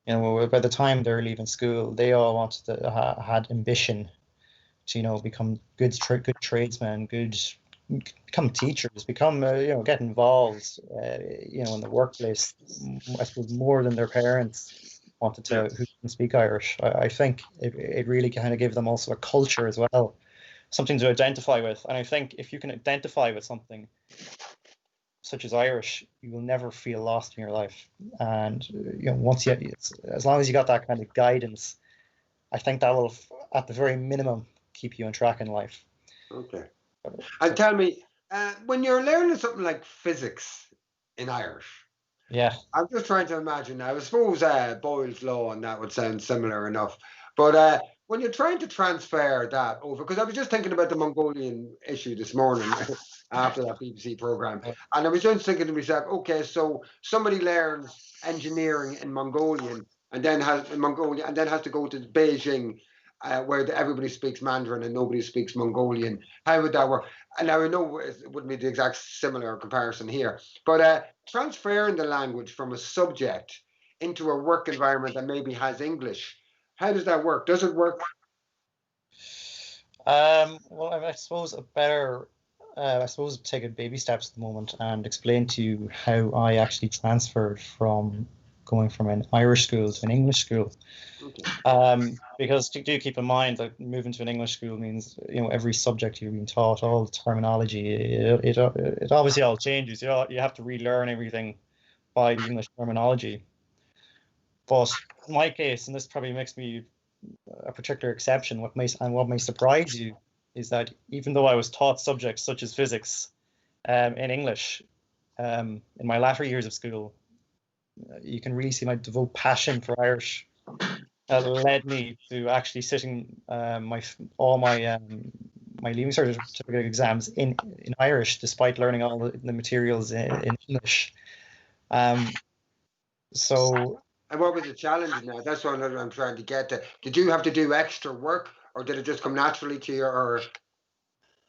by the time they're leaving school, they all wanted to had ambition to, become good tradesmen, become teachers, get involved, in the workplace. I suppose more than their parents wanted to, who can speak Irish. I think it really kind of gave them also a culture as well, something to identify with. And I think if you can identify with something such as Irish, you will never feel lost in your life. And as long as you got that kind of guidance, I think that will, at the very minimum, keep you on track in life. Okay. And tell me, when you're learning something like physics in Irish, I'm just trying to imagine now. I suppose Boyle's law and that would sound similar enough. But when you're trying to transfer that over, because I was just thinking about the Mongolian issue this morning, after that BBC programme. And I was just thinking to myself, okay, so somebody learns engineering in Mongolian and then has to go to Beijing, where everybody speaks Mandarin and nobody speaks Mongolian. How would that work? And now I know it wouldn't be the exact similar comparison here, but transferring the language from a subject into a work environment that maybe has English, how does that work? Does it work? Well, I suppose I suppose taking baby steps at the moment and explain to you how I actually transferred from going from an Irish school to an English school. Okay. Because do keep in mind that moving to an English school means, you know, every subject you're being taught, all the terminology, it obviously all changes. You have to relearn everything by the English terminology. But in my case, and this probably makes me a particular exception, what may surprise you is that even though I was taught subjects such as physics in English in my latter years of school, you can really see my devout passion for Irish led me to actually sitting my Leaving Certificate exams in Irish, despite learning all the materials in English. So. And what was the challenge now? That's what I'm trying to get to. Did you have to do extra work, or did it just come naturally to you? Or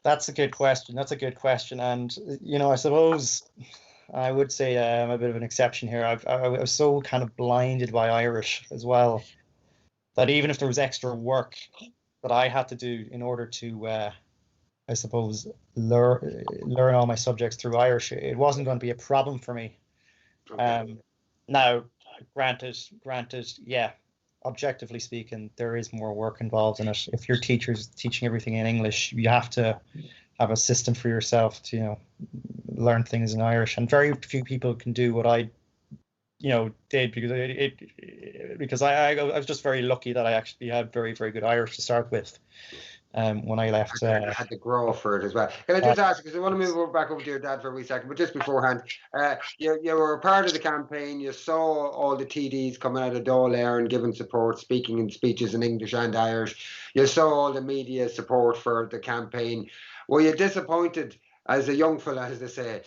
that's a good question. And you know, I suppose I would say I'm a bit of an exception here. I was so kind of blinded by Irish as well that even if there was extra work that I had to do in order to, I suppose, learn all my subjects through Irish, it wasn't going to be a problem for me. Okay. Now, granted, yeah, objectively speaking, there is more work involved in it. If your teacher's teaching everything in English, you have to have a system for yourself to, you know, learn things in Irish. And very few people can do what I, you know, did, because I was just very lucky that I actually had very, very good Irish to start with. When I left, I had to grow for it as well. Can I just ask, because I want to move back over to your dad for a wee second, but just beforehand, you were a part of the campaign. You saw all the TDs coming out of Dáil Éireann giving support, speaking in speeches in English and Irish. You saw all the media support for the campaign. Were you disappointed as a young fella, as they say,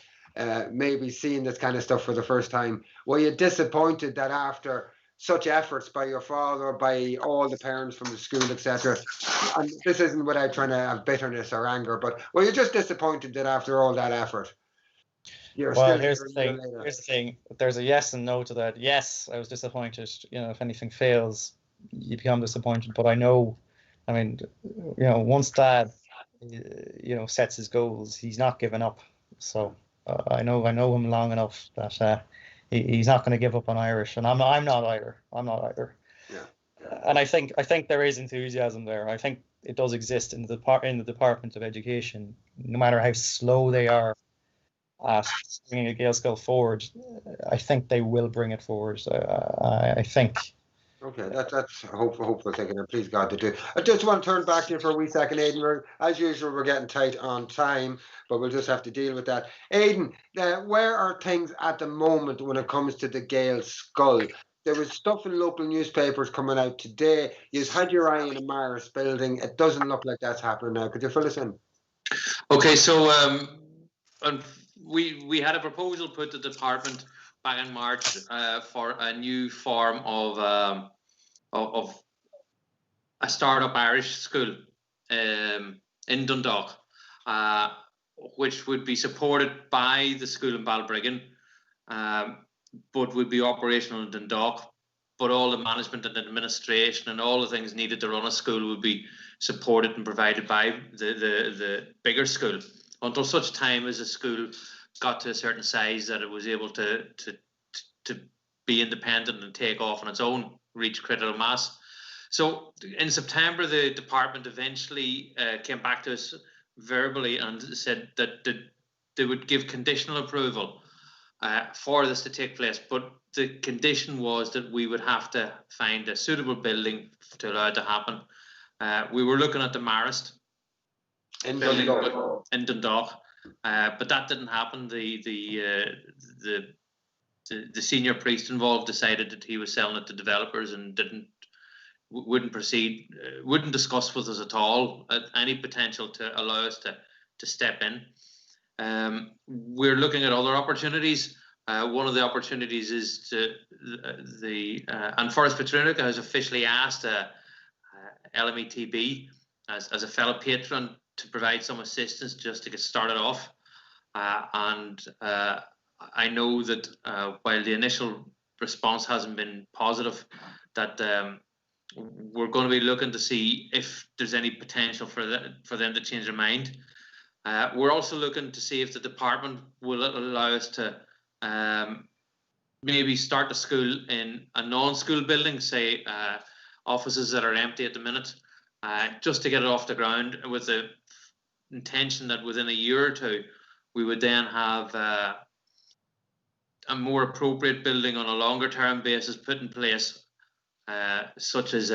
maybe seeing this kind of stuff for the first time? Were you disappointed that after such efforts by your father, by all the parents from the school, etc., and this isn't without trying to have bitterness or anger, but were you just disappointed that after all that effort? Here's the thing. There's a yes and no to that. Yes, I was disappointed. You know, if anything fails, you become disappointed. But I know, I mean, you know, once Dad, you know, sets his goals, he's not giving up. So I know him long enough that he's not going to give up on Irish, and I'm not either. Yeah. And I think there is enthusiasm there. I think it does exist in the Department of Education, no matter how slow they are at bringing a Gaelscoil forward. I think they will bring it forward. I think. Okay, that's hopeful thinking, and please God to do. I just want to turn back to you for a wee second, Aidan. As usual, we're getting tight on time, but we'll just have to deal with that. Aidan, where are things at the moment when it comes to the Gaelscoil? There was stuff in local newspapers coming out today. You've had your eye on the Maris building. It doesn't look like that's happening now. Could you fill us in? Okay, so we had a proposal put to the department back in March for a new form of a startup Irish school in Dundalk, which would be supported by the school in Balbriggan, but would be operational in Dundalk. But all the management and administration and all the things needed to run a school would be supported and provided by the bigger school, until such time as the school got to a certain size that it was able to be independent and take off on its own, reach critical mass. So in September, the department eventually came back to us verbally and said that they would give conditional approval for this to take place, but the condition was that we would have to find a suitable building to allow it to happen. We were looking at the Marist in Dundalk, but that didn't happen. The senior priest involved decided that he was selling it to developers and wouldn't proceed, wouldn't discuss with us at all any potential to allow us to step in. We're looking at other opportunities. One of the opportunities is and Forest Petrunica has officially asked LMETB as a fellow patron to provide some assistance just to get started off. And I know that while the initial response hasn't been positive, that we're going to be looking to see if there's any potential for them to change their mind. We're also looking to see if the department will allow us to maybe start the school in a non-school building, say offices that are empty at the minute, just to get it off the ground, with the intention that within a year or two we would then have a more appropriate building on a longer term basis put in place, such as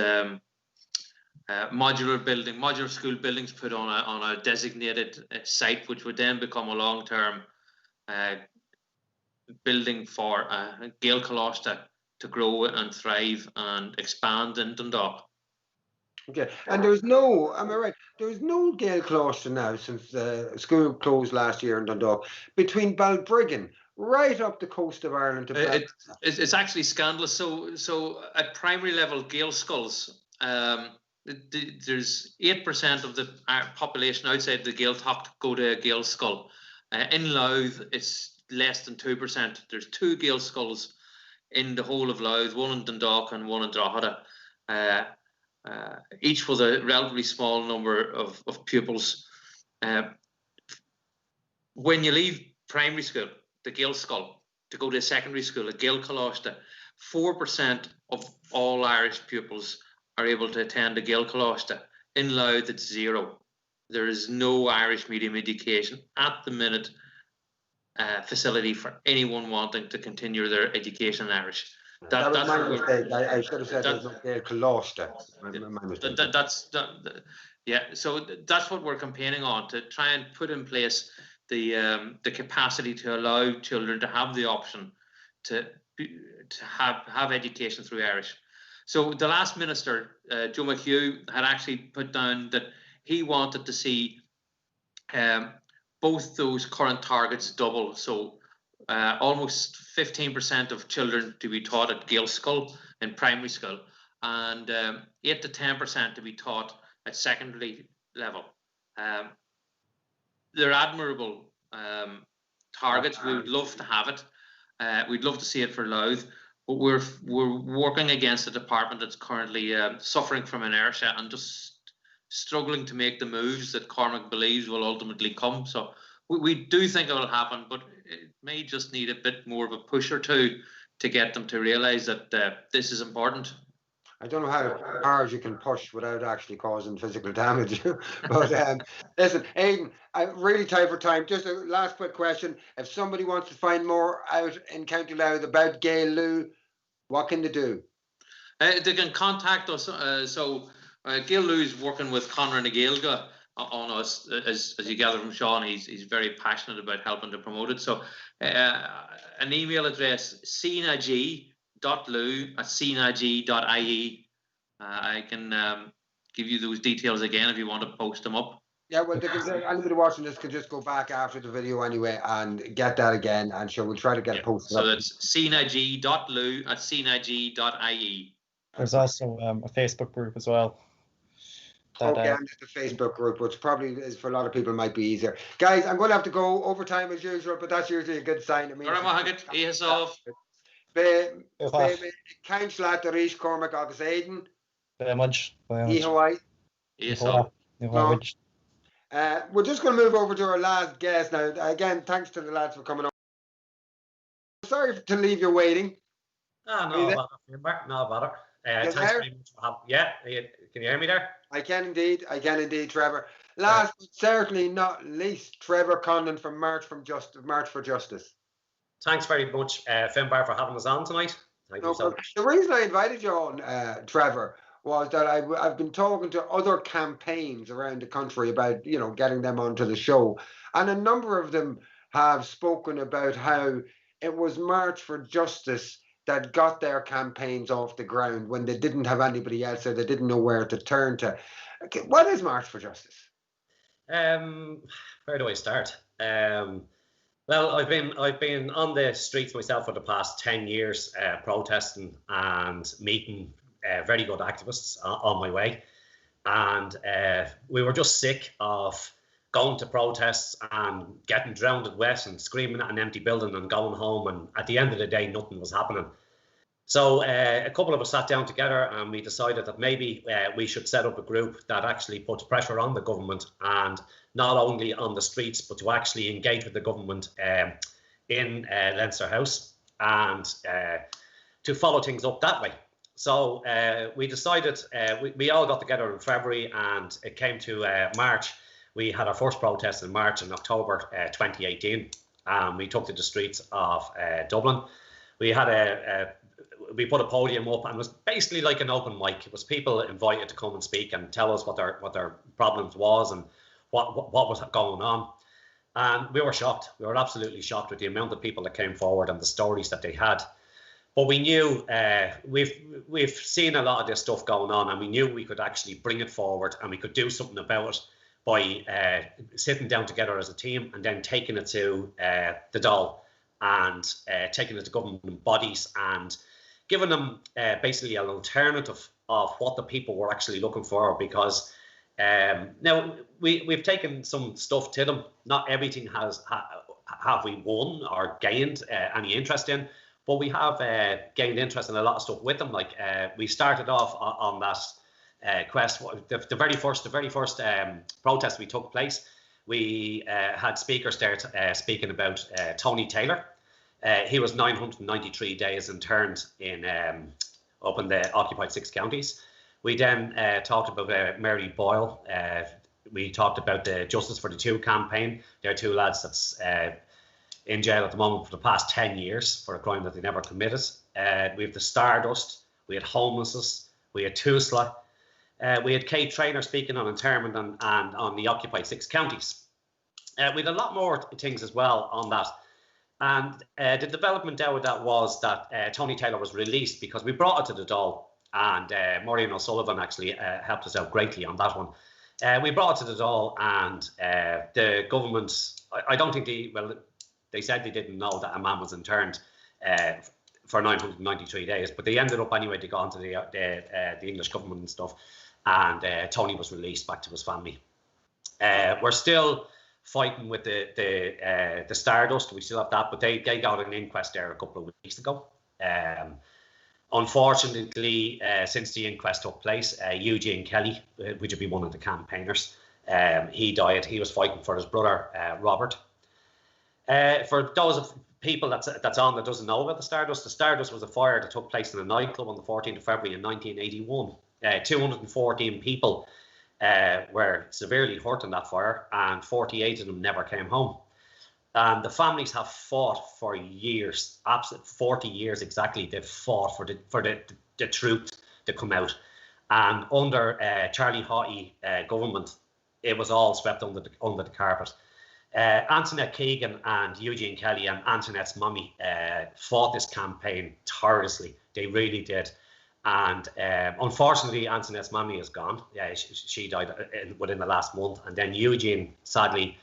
modular school buildings put on a designated site, which would then become a long term building for Gaeilge Colostra to grow and thrive and expand in Dundalk. Okay, and there's no, am I right? There's no Gaeilge Colostra now since the school closed last year in Dundalk, between Balbriggan right up the coast of Ireland to it's actually scandalous. So at primary level, Gael schools, there's 8% of the population outside the Gaeltacht go to a Gael school. In Louth, it's less than 2%. There's 2 Gael schools in the whole of Louth, one in Dundalk and one in Drogheda, each with a relatively small number of pupils. When you leave primary school, the Gael school, to go to a secondary school, a Gaeilge Colostra, 4% of all Irish pupils are able to attend a Gaeilge Colostra. In Louth, it's 0. There is no Irish medium education at the minute facility for anyone wanting to continue their education in Irish. That was my mistake. I should have said there's no Gaeilge Colostra. Yeah, so that's what we're campaigning on, to try and put in place the capacity to allow children to have the option to have education through Irish. So the last minister, Joe McHugh, had actually put down that he wanted to see both those current targets double. So almost 15% of children to be taught at Gael school in primary school, and 8 to 10% to be taught at secondary level. They're admirable targets. We would love to have it. We'd love to see it for Louth, but we're working against a department that's currently suffering from inertia and just struggling to make the moves that Cormac believes will ultimately come. So we do think it will happen, but it may just need a bit more of a push or two to get them to realise that this is important. I don't know how hard you can push without actually causing physical damage. But listen, Aidan, I'm really tight for time. Just a last quick question. If somebody wants to find more out in County Louth about Gael Lú, what can they do? They can contact us. Gael Lú is working with Conradh and Gaeilge on us. As you gather from Sean, he's very passionate about helping to promote it. So an email address, cnag.lou@cnag.ie. I can give you those details again if you want to post them up. Yeah, well, anybody watching this can just go back after the video anyway and get that again, and sure, we'll try to get it posted. So that's cnag.lou@cnag.ie. There's also a Facebook group as well. Okay, and just a Facebook group, which probably is for a lot of people might be easier. Guys, I'm going to have to go overtime as usual, but that's usually a good sign. I mean, Cainch leat a rís Cormac agus Aidan. We're just going to move over to our last guest now. Again, thanks to the lads for coming on. Sorry to leave you waiting. No bother. Thanks very much for having. Yeah, can you hear me there? I can indeed, Trevor. Last but certainly not least, Trevor Conlon from March for Justice. Thanks very much, Finbar, for having us on tonight. Thank you so much. The reason I invited you on, Trevor, was that I've been talking to other campaigns around the country about, getting them onto the show. And a number of them have spoken about how it was March for Justice that got their campaigns off the ground when they didn't have anybody else or they didn't know where to turn to. Okay, what is March for Justice? Where do I start? Well, I've been on the streets myself for the past 10 years, protesting and meeting very good activists on my way. And we were just sick of going to protests and getting drowned wet and screaming at an empty building and going home. And at the end of the day, nothing was happening. So a couple of us sat down together and we decided that maybe we should set up a group that actually puts pressure on the government, and not only on the streets, but to actually engage with the government in Leinster House, and to follow things up that way. So we decided, we all got together in February, and it came to March. We had our first protest in March and October 2018. We took to the streets of Dublin. We had we put a podium up, and it was basically like an open mic. It was people invited to come and speak and tell us what their problems was and what was going on. And we were shocked. We were absolutely shocked with the amount of people that came forward and the stories that they had. But we knew, we've seen a lot of this stuff going on, and we knew we could actually bring it forward and we could do something about it by sitting down together as a team and then taking it to the Dáil and taking it to government bodies and giving them basically an alternative of what the people were actually looking for. Because now we've taken some stuff to them. Not everything have we won or gained any interest in, but we have gained interest in a lot of stuff with them. Like we started off on that quest. The very first protest we took place, we had speakers there speaking about Tony Taylor. He was 993 days interned in up in the occupied 6 counties. We then talked about Mary Boyle. We talked about the Justice for the Two campaign. There are 2 lads that's in jail at the moment for the past 10 years for a crime that they never committed. We have the Stardust. We had homelessness. We had Tusla. We had Kate Traynor speaking on internment and on the occupied 6 counties. We had a lot more things as well on that. And the development out of that was that Tony Taylor was released because we brought it to the Dáil, and Maureen O'Sullivan actually helped us out greatly on that one. We brought it to the Dáil, and the government, I don't think they said they didn't know that a man was interned for 993 days, but they ended up anyway. They got into the English government and stuff, and Tony was released back to his family. We're still fighting with the Stardust. We still have that, but they got an inquest there a couple of weeks ago. Unfortunately, since the inquest took place, Eugene Kelly, which would be one of the campaigners, he died. He was fighting for his brother Robert. For those of people that's on that doesn't know about the Stardust was a fire that took place in a nightclub on the 14th of February in 1981. 214 people were severely hurt in that fire, and 48 of them never came home. The families have fought for years, absolute 40 years exactly. They've fought for the truth to come out, and under Charlie Haughey government, it was all swept under the carpet. Antoinette Keegan and Eugene Kelly and Antoinette's mummy fought this campaign tirelessly. They really did. And unfortunately, Antoinette's mummy is gone. Yeah, she died within the last month. And then Eugene, sadly,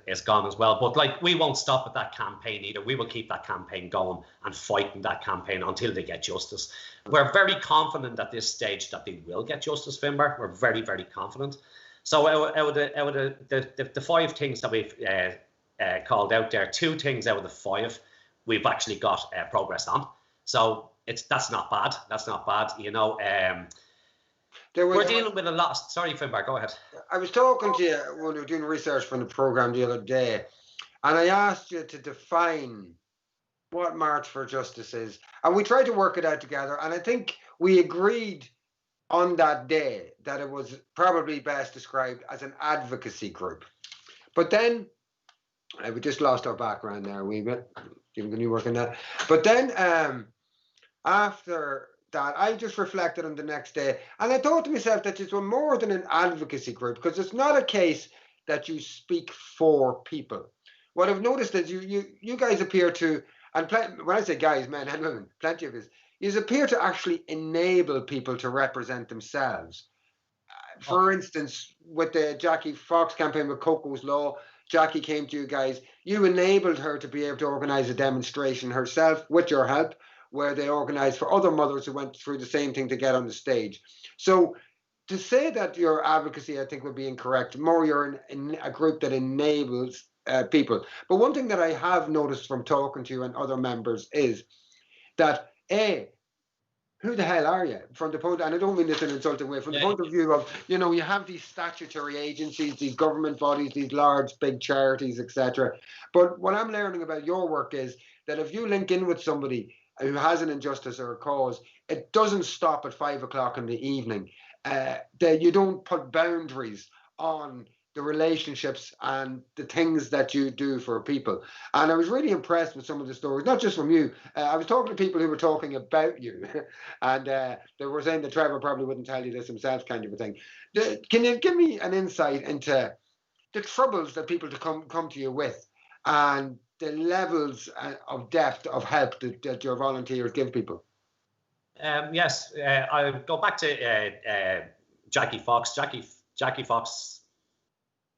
is gone as well. But like, we won't stop at that campaign either. We will keep that campaign going and fighting that campaign until they get justice. We're very confident at this stage that they will get justice, Finbar. We're very, very confident. So out of the 5 things that we've called out there, 2 things out of the 5 we've actually got progress on. So that's not bad. That's not bad. You know, we're dealing with a lot. Sorry, Finbar, go ahead. I was talking to you when we were doing research for the programme the other day, and I asked you to define what March for Justice is. And we tried to work it out together, and I think we agreed on that day that it was probably best described as an advocacy group. But then we just lost our background there a wee bit. Can you work on that? But then after that, I just reflected on the next day, and I thought to myself that it's more than an advocacy group, because it's not a case that you speak for people. What I've noticed is you guys appear to, and when I say guys, men and women, plenty of us, you appear to actually enable people to represent themselves. For instance, with the Jackie Fox campaign with Coco's Law, Jackie came to you guys. You enabled her to be able to organise a demonstration herself with your help, where they organised for other mothers who went through the same thing to get on the stage. So to say that your advocacy, I think, would be incorrect. More, you're in a group that enables people. But one thing that I have noticed from talking to you and other members is that, who the hell are you? From the point, and I don't mean this in an insulting way, from the point of view of, you know, you have these statutory agencies, these government bodies, these large, big charities, etc. But what I'm learning about your work is that if you link in with somebody who has an injustice or a cause, it doesn't stop at 5 o'clock in the evening. That you don't put boundaries on the relationships and the things that you do for people. And I was really impressed with some of the stories, not just from you. I was talking to people who were talking about you, and they were saying that Trevor probably wouldn't tell you this himself, kind of a thing. Can you give me an insight into the troubles that people come to you with, and the levels of depth of help that your volunteers give people? Yes, I'll go back to Jackie Fox. Jackie Fox,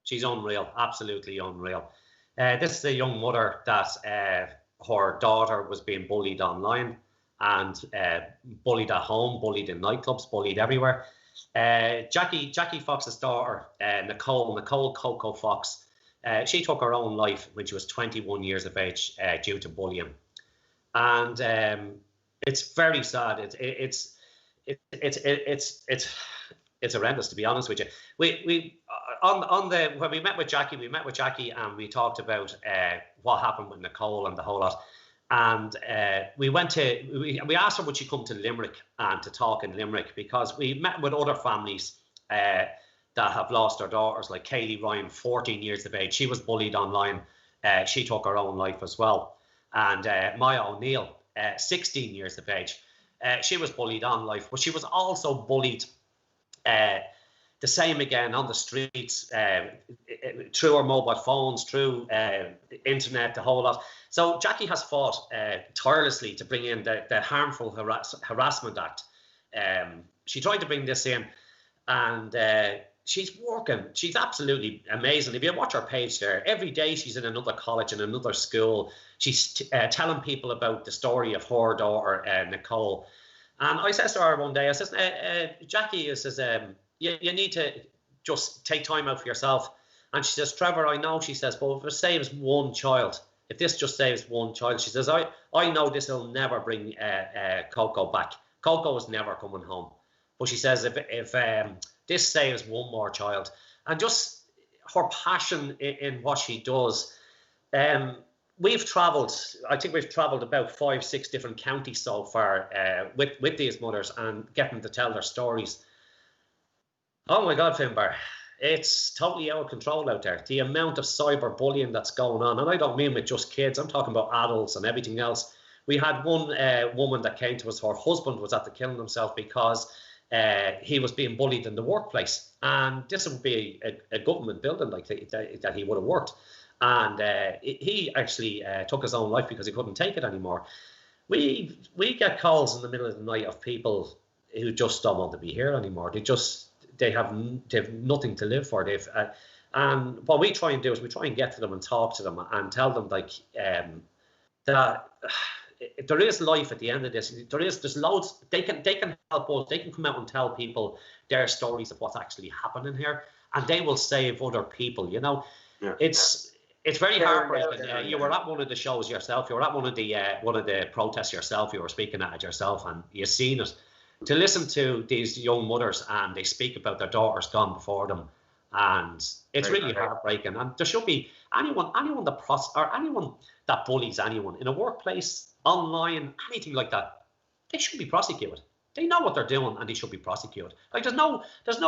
she's unreal, absolutely unreal. This is a young mother that her daughter was being bullied online and bullied at home, bullied in nightclubs, bullied everywhere. Jackie Fox's daughter, Nicole Coco Fox, she took her own life when she was 21 years of age due to bullying. And it's very sad. It's horrendous, to be honest with you. When we met with Jackie and we talked about what happened with Nicole and the whole lot. And we asked her would she come to Limerick and to talk in Limerick, because we met with other families that have lost their daughters, like Kaylee Ryan, 14 years of age. She was bullied online. She took her own life as well. And Maya O'Neill, 16 years of age. She was bullied on life, but she was also bullied the same again on the streets, through her mobile phones, through the internet, the whole lot. So Jackie has fought tirelessly to bring in the Harmful Harassment Act. She tried to bring this in, and she's working. She's absolutely amazing. If you watch her page there, every day she's in another college, in another school. She's telling people about the story of her daughter, Nicole. And I says to her one day, I says, Jackie, I says, you need to just take time out for yourself. And she says, Trevor, I know, she says, but if it saves one child, if this just saves one child, she says, I know this will never bring Coco back. Coco is never coming home. But she says, if this saves one more child, and just her passion in what she does. We've travelled, I think we've travelled about 5-6 different counties so far with these mothers and get them to tell their stories. Oh my God, Finbar, it's totally out of control out there. The amount of cyberbullying that's going on, and I don't mean with just kids, I'm talking about adults and everything else. We had one woman that came to us, her husband was after killing himself because he was being bullied in the workplace. And this would be a government building like that he would have worked. And he actually took his own life because he couldn't take it anymore. We get calls in the middle of the night of people who just don't want to be here anymore. They have nothing to live for. And what we try and do is we try and get to them and talk to them and tell them that there is life at the end of this. There's loads. They can help us. They can come out and tell people their stories of what's actually happening here, and they will save other people. You know, yeah. It's very heartbreaking. You were at one of the shows yourself. You were at one of the protests yourself. You were speaking at it yourself, and you've seen it. To listen to these young mothers and they speak about their daughters gone before them, and it's really heartbreaking. And there should be anyone that bullies anyone in a workplace, online, anything like that, they should be prosecuted. They know what they're doing and they should be prosecuted. Like there's no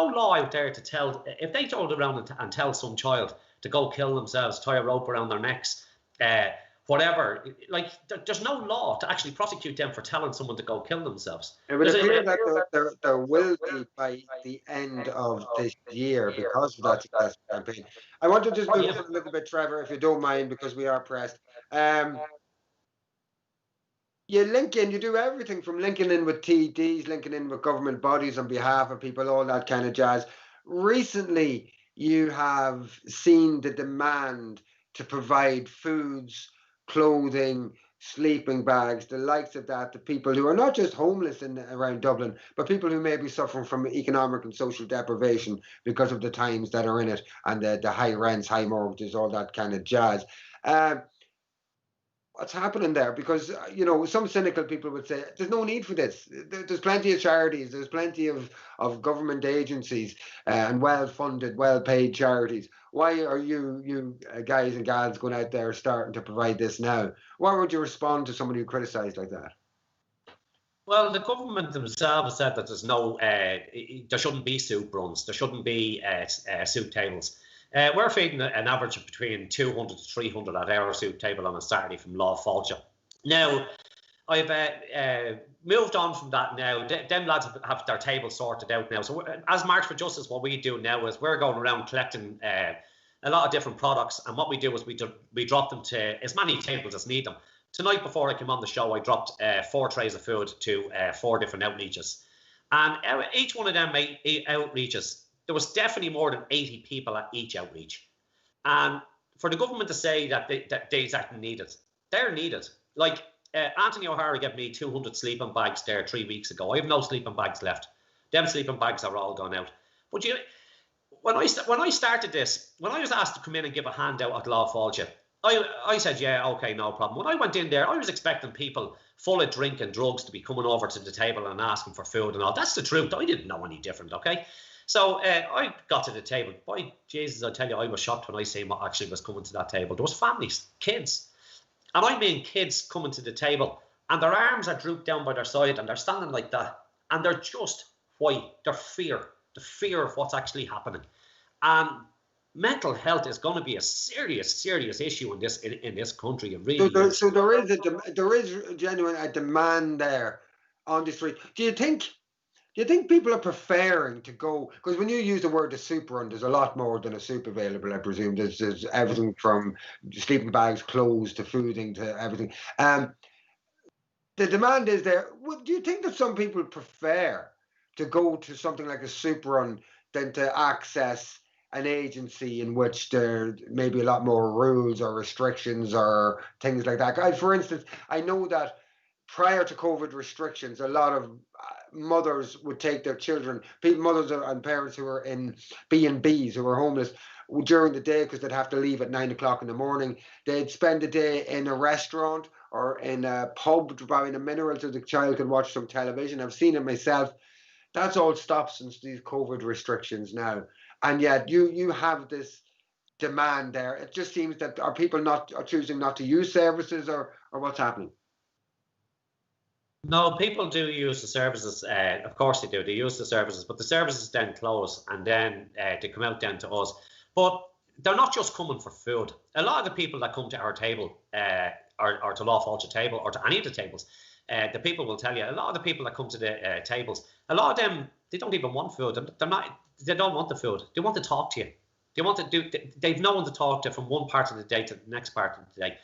law out there to tell, if they turn around and tell some child to go kill themselves, tie a rope around their necks, whatever, like there's no law to actually prosecute them for telling someone to go kill themselves. It would appear that there will be by the end of this year because of that campaign. I want to just move on a little bit, Trevor, if you don't mind, because we are pressed. You link in, you do everything from linking in with TDs, linking in with government bodies on behalf of people, all that kind of jazz. Recently, you have seen the demand to provide foods, clothing, sleeping bags, the likes of that, to people who are not just homeless around Dublin, but people who may be suffering from economic and social deprivation because of the times that are in it, and the high rents, high mortgages, all that kind of jazz. What's happening there? Because, you know, some cynical people would say there's no need for this. There's plenty of charities, there's plenty of government agencies and well-funded, well-paid charities. Why are you guys and gals going out there starting to provide this now? What would you respond to somebody who criticised like that? Well, the government themselves said that there's no, there shouldn't be soup runs, there shouldn't be soup tables. We're feeding an average of between 200 to 300 at our soup table on a Saturday from Law Fáilte. Now, I've moved on from that now. Them lads have their table sorted out now. So as March for Justice, what we do now is we're going around collecting a lot of different products. And what we do is we drop them to as many tables as need them. Tonight, before I came on the show, I dropped 4 trays of food to 4 different outreaches. And each one of them outreaches, there was definitely more than 80 people at each outreach. And for the government to say that they exactly needed, they're needed. Like Anthony O'Hara gave me 200 sleeping bags there 3 weeks ago. I have no sleeping bags left. Them sleeping bags are all gone out. But you know, when I started this, when I was asked to come in and give a handout at Law Fáilte, I said, yeah, okay, no problem. When I went in there, I was expecting people full of drink and drugs to be coming over to the table and asking for food and all. That's the truth. I didn't know any different, okay? So I got to the table. Boy, Jesus, I tell you, I was shocked when I seen what actually was coming to that table. There was families, kids. And I mean kids coming to the table and their arms are drooped down by their side and they're standing like that. And they're just white. They're the fear of what's actually happening. And mental health is going to be a serious issue in this country. It really is. So there is genuine demand there on the street. Do you think people are preferring to go, because when you use the word the soup run, there's a lot more than a soup available, I presume. There's everything from sleeping bags, clothes, to fooding, to everything. The demand is there. Do you think that some people prefer to go to something like a soup run than to access an agency in which there may be a lot more rules or restrictions or things like that? For instance, I know that prior to COVID restrictions, a lot of mothers would take their children, mothers and parents who were in B&Bs, who were homeless, during the day, because they'd have to leave at 9 o'clock in the morning. They'd spend the day in a restaurant or in a pub buying a mineral so the child could watch some television. I've seen it myself. That's all stopped since these COVID restrictions now. And yet you have this demand there. It just seems that are people are choosing not to use services, or what's happening? No, people do use the services. Of course they do. They use the services, but the services then close and then they come out then to us. But they're not just coming for food. A lot of the people that come to our table or to Law Fáilte table or to any of the tables, the people will tell you, a lot of the people that come to the tables, a lot of them, they don't even want food. They don't want the food. They want to talk to you. They want to do. They've no one to talk to from one part of the day to the next part of the day.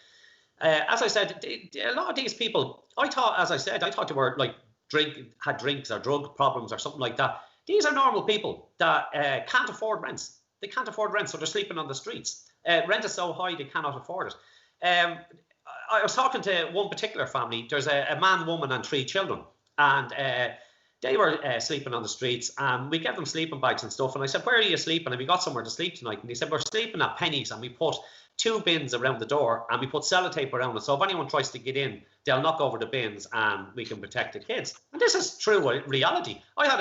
As I said, a lot of these people, I thought they were like had drinks or drug problems or something like that. These are normal people that can't afford rents. They can't afford rent, so they're sleeping on the streets. Rent is so high they cannot afford it. I was talking to one particular family. There's a man, woman, and 3 children, and they were sleeping on the streets. And we gave them sleeping bags and stuff. And I said, "Where are you sleeping?" And we got somewhere to sleep tonight. And he said, "We're sleeping at Penny's, and we put 2 bins around the door, and we put sellotape around it. So if anyone tries to get in, they'll knock over the bins, and we can protect the kids." And this is true reality. I had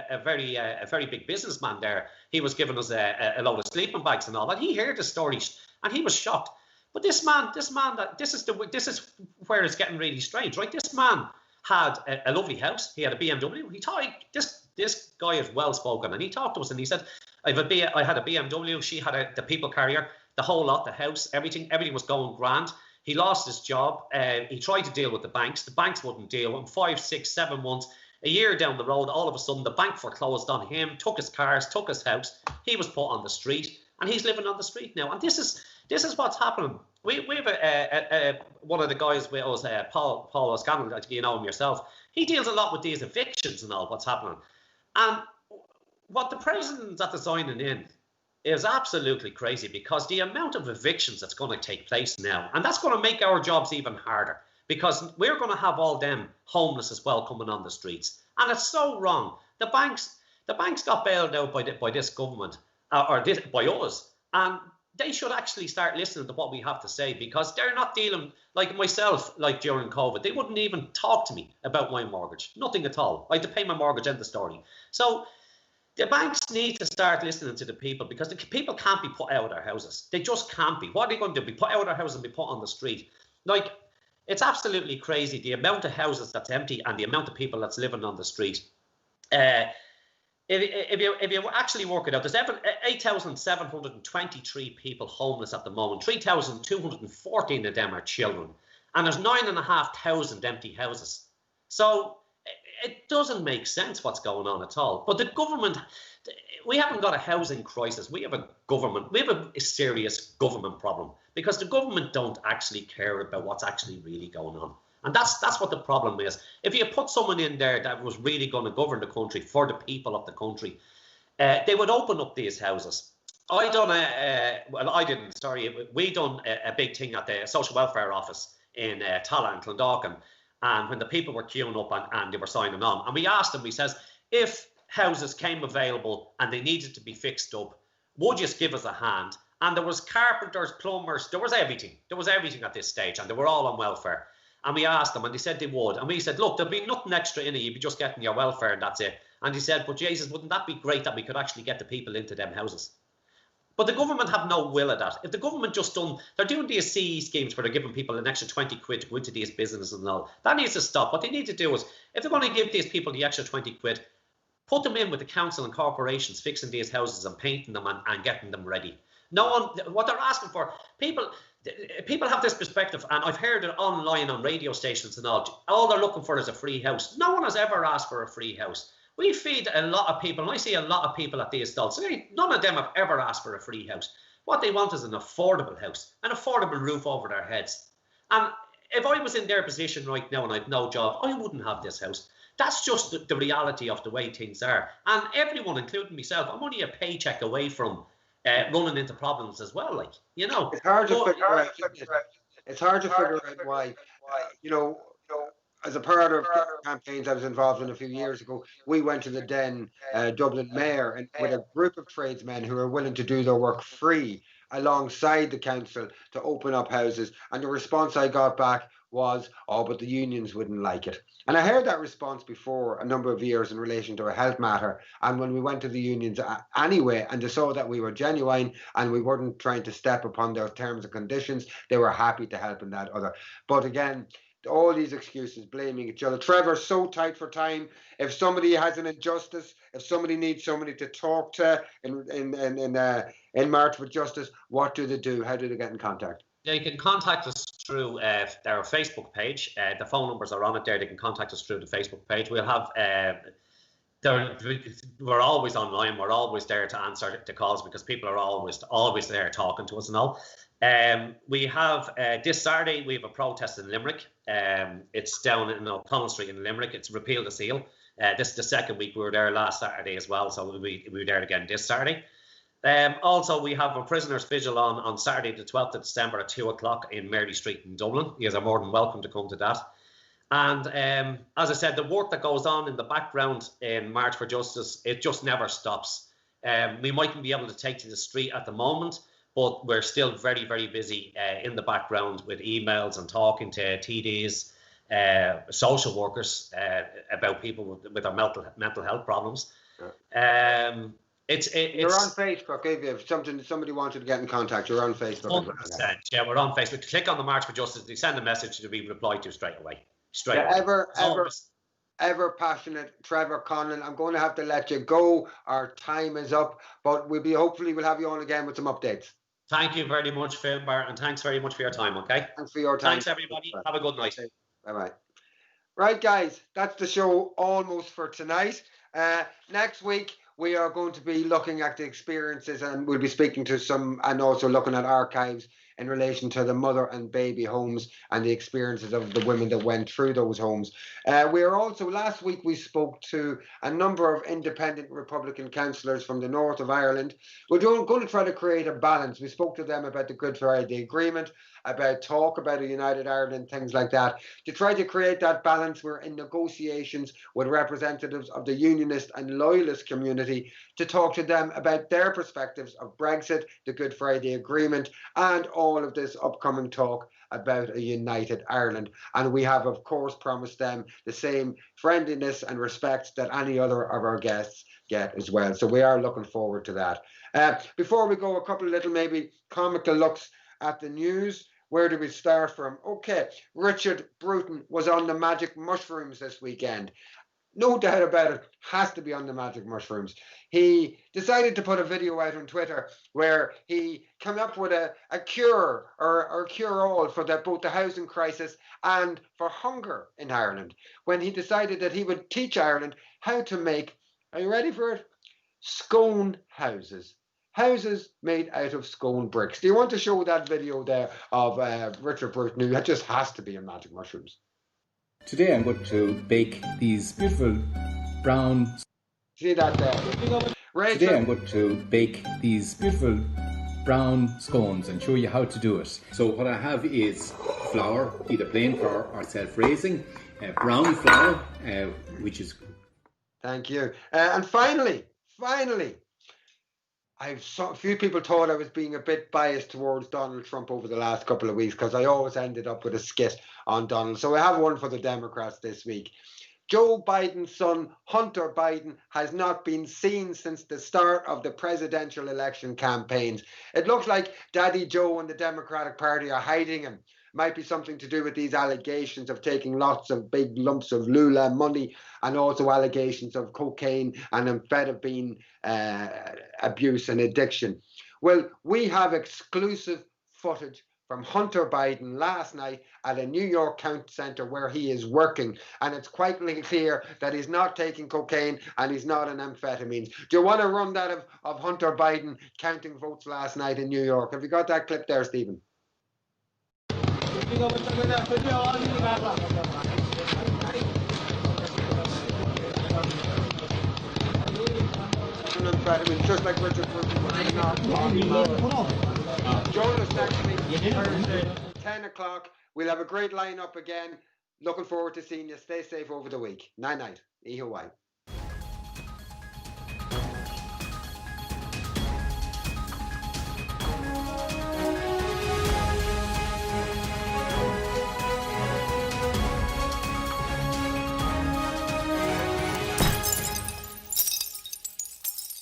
a very big businessman there. He was giving us a load of sleeping bags and all that. He heard the stories, and he was shocked. But this is where it's getting really strange, right? This man had a lovely house. He had a BMW. He thought this guy is well spoken, and he talked to us and he said, I had a BMW. She had the people carrier, the whole lot, the house, everything was going grand. He lost his job. He tried to deal with the banks. The banks wouldn't deal. In 5, 6, 7 months, a year down the road, all of a sudden the bank foreclosed on him, took his cars, took his house. He was put on the street, and he's living on the street now. And this is what's happening. We have one of the guys with us, Paul O'Scanlan, you know him yourself. He deals a lot with these evictions and all what's happening. And what the president's at the signing in, is absolutely crazy, because the amount of evictions that's going to take place now, and that's going to make our jobs even harder, because we're going to have all them homeless as well coming on the streets. And it's so wrong. The banks got bailed out by this government, by us, and they should actually start listening to what we have to say, because they're not dealing, like myself, like during COVID, they wouldn't even talk to me about my mortgage, nothing at all. I had to pay my mortgage, end the story. So the banks need to start listening to the people, because the people can't be put out of their houses. They just can't be. What are they going to do? Be put out of their houses and be put on the street? Like, it's absolutely crazy, the amount of houses that's empty and the amount of people that's living on the street. If you actually work it out, there's 8,723 people homeless at the moment. 3,214 of them are children. And there's 9,500 empty houses. So it doesn't make sense what's going on at all. But the government, we haven't got a housing crisis. We have a serious government problem, because the government don't actually care about what's actually really going on. And that's what the problem is. If you put someone in there that was really going to govern the country for the people of the country, they would open up these houses. We done a big thing at the social welfare office in Tala and Clondalkin, and when the people were queuing up and they were signing on, and we asked them, we says, if houses came available and they needed to be fixed up, would you just give us a hand? And there was carpenters, plumbers, there was everything at this stage, and they were all on welfare. And we asked them, and they said they would. And we said, look, there'll be nothing extra in it. You'll be just getting your welfare, and that's it. And he said, but Jesus, wouldn't that be great that we could actually get the people into them houses? But the government have no will of that. If the government they're doing these CE schemes where they're giving people an extra 20 quid to go into these businesses and all. That needs to stop. What they need to do is, if they're going to give these people the extra 20 quid, put them in with the council and corporations fixing these houses and painting them and getting them ready. What they're asking for, people have this perspective, and I've heard it online on radio stations and all they're looking for is a free house. No one has ever asked for a free house. We feed a lot of people, and I see a lot of people at these stalls. None of them have ever asked for a free house. What they want is an affordable house, an affordable roof over their heads. And if I was in their position right now and I had no job, I wouldn't have this house. That's just the reality of the way things are. And everyone, including myself, I'm only a paycheck away from running into problems as well. It's hard to figure out. It's hard to figure out why. As a part of campaigns I was involved in a few years ago, we went to the then Dublin mayor and with a group of tradesmen who are willing to do their work free alongside the council to open up houses. And the response I got back was, oh, but the unions wouldn't like it. And I heard that response before a number of years in relation to a health matter. And when we went to the unions anyway, and they saw that we were genuine and we weren't trying to step upon their terms and conditions, they were happy to help in that other. But again, all these excuses, blaming each other. Trevor's so tight for time. If somebody has an injustice, if somebody needs somebody to talk to in March with Justice, what do they do? How do they get in contact? Yeah, you can contact us through their Facebook page. The phone numbers are on it there. They can contact us through the Facebook page. We'll have we're always online. We're always there to answer the calls, because people are always there talking to us and all. We have this Saturday we have a protest in Limerick. It's down in O'Connell Street in Limerick. It's Repeal the Seal. This is the second week. We were there last Saturday as well, so we'll be there again this Saturday. Also, we have a prisoners' vigil on Saturday the 12th of December at 2 o'clock in Mary Street in Dublin. You guys are more than welcome to come to that. And as I said, the work that goes on in the background in March for Justice, it just never stops. We mightn't be able to take to the street at the moment, but we're still very, very busy in the background with emails and talking to TDs, social workers about people with their mental health problems. You're on Facebook. If somebody wanted to get in contact, you're on Facebook. 100%. Yeah, we're on Facebook. Click on the March for Justice. They send a message to be replied to straight away. Ever passionate Trevor Conlon. I'm going to have to let you go. Our time is up, but hopefully we'll have you on again with some updates. Thank you very much, Finbar, and thanks very much for your time. Okay. Thanks for your time. Thanks, everybody. Have a good night. Bye-bye. Right, guys, that's the show almost for tonight. Next week, we are going to be looking at the experiences, and we'll be speaking to some, and also looking at archives in relation to the mother and baby homes and the experiences of the women that went through those homes. We are also, last week we spoke to a number of independent Republican councillors from the north of Ireland. We're going to try to create a balance. We spoke to them about the Good Friday Agreement, about talk about a united Ireland, things like that. To try to create that balance, we're in negotiations with representatives of the unionist and loyalist community to talk to them about their perspectives of Brexit, the Good Friday Agreement, and all of this upcoming talk about a united Ireland. And we have, of course, promised them the same friendliness and respect that any other of our guests get as well. So we are looking forward to that. Before we go, a couple of little maybe comical looks at the news. Where do we start from? Okay, Richard Bruton was on the magic mushrooms this weekend. No doubt about it, has to be on the magic mushrooms. He decided to put a video out on Twitter where he came up with a cure or cure-all for both the housing crisis and for hunger in Ireland, when he decided that he would teach Ireland how to make, are you ready for it? Scone houses. Houses made out of scone bricks. Do you want to show that video there of Richard Bruton? That just has to be on magic mushrooms. Today I'm going to bake these beautiful brown... See that there? Today I'm going to bake these beautiful brown scones and show you how to do it. So what I have is flour, either plain flour or self-raising, brown flour, which is... Thank you. And finally, a few people thought I was being a bit biased towards Donald Trump over the last couple of weeks because I always ended up with a skit on Donald. So I have one for the Democrats this week. Joe Biden's son, Hunter Biden, has not been seen since the start of the presidential election campaigns. It looks like Daddy Joe and the Democratic Party are hiding him. Might be something to do with these allegations of taking lots of big lumps of Lula money, and also allegations of cocaine and amphetamine abuse and addiction. Well, we have exclusive footage from Hunter Biden last night at a New York county centre where he is working, and it's quite clear that he's not taking cocaine and he's not on amphetamines. Do you want to run that of Hunter Biden counting votes last night in New York? Have you got that clip there, Stephen? Just like Richard Bruton was not on. Join us next week, Thursday, 10 o'clock. We'll have a great lineup again. Looking forward to seeing you. Stay safe over the week. Night night. Ihawai.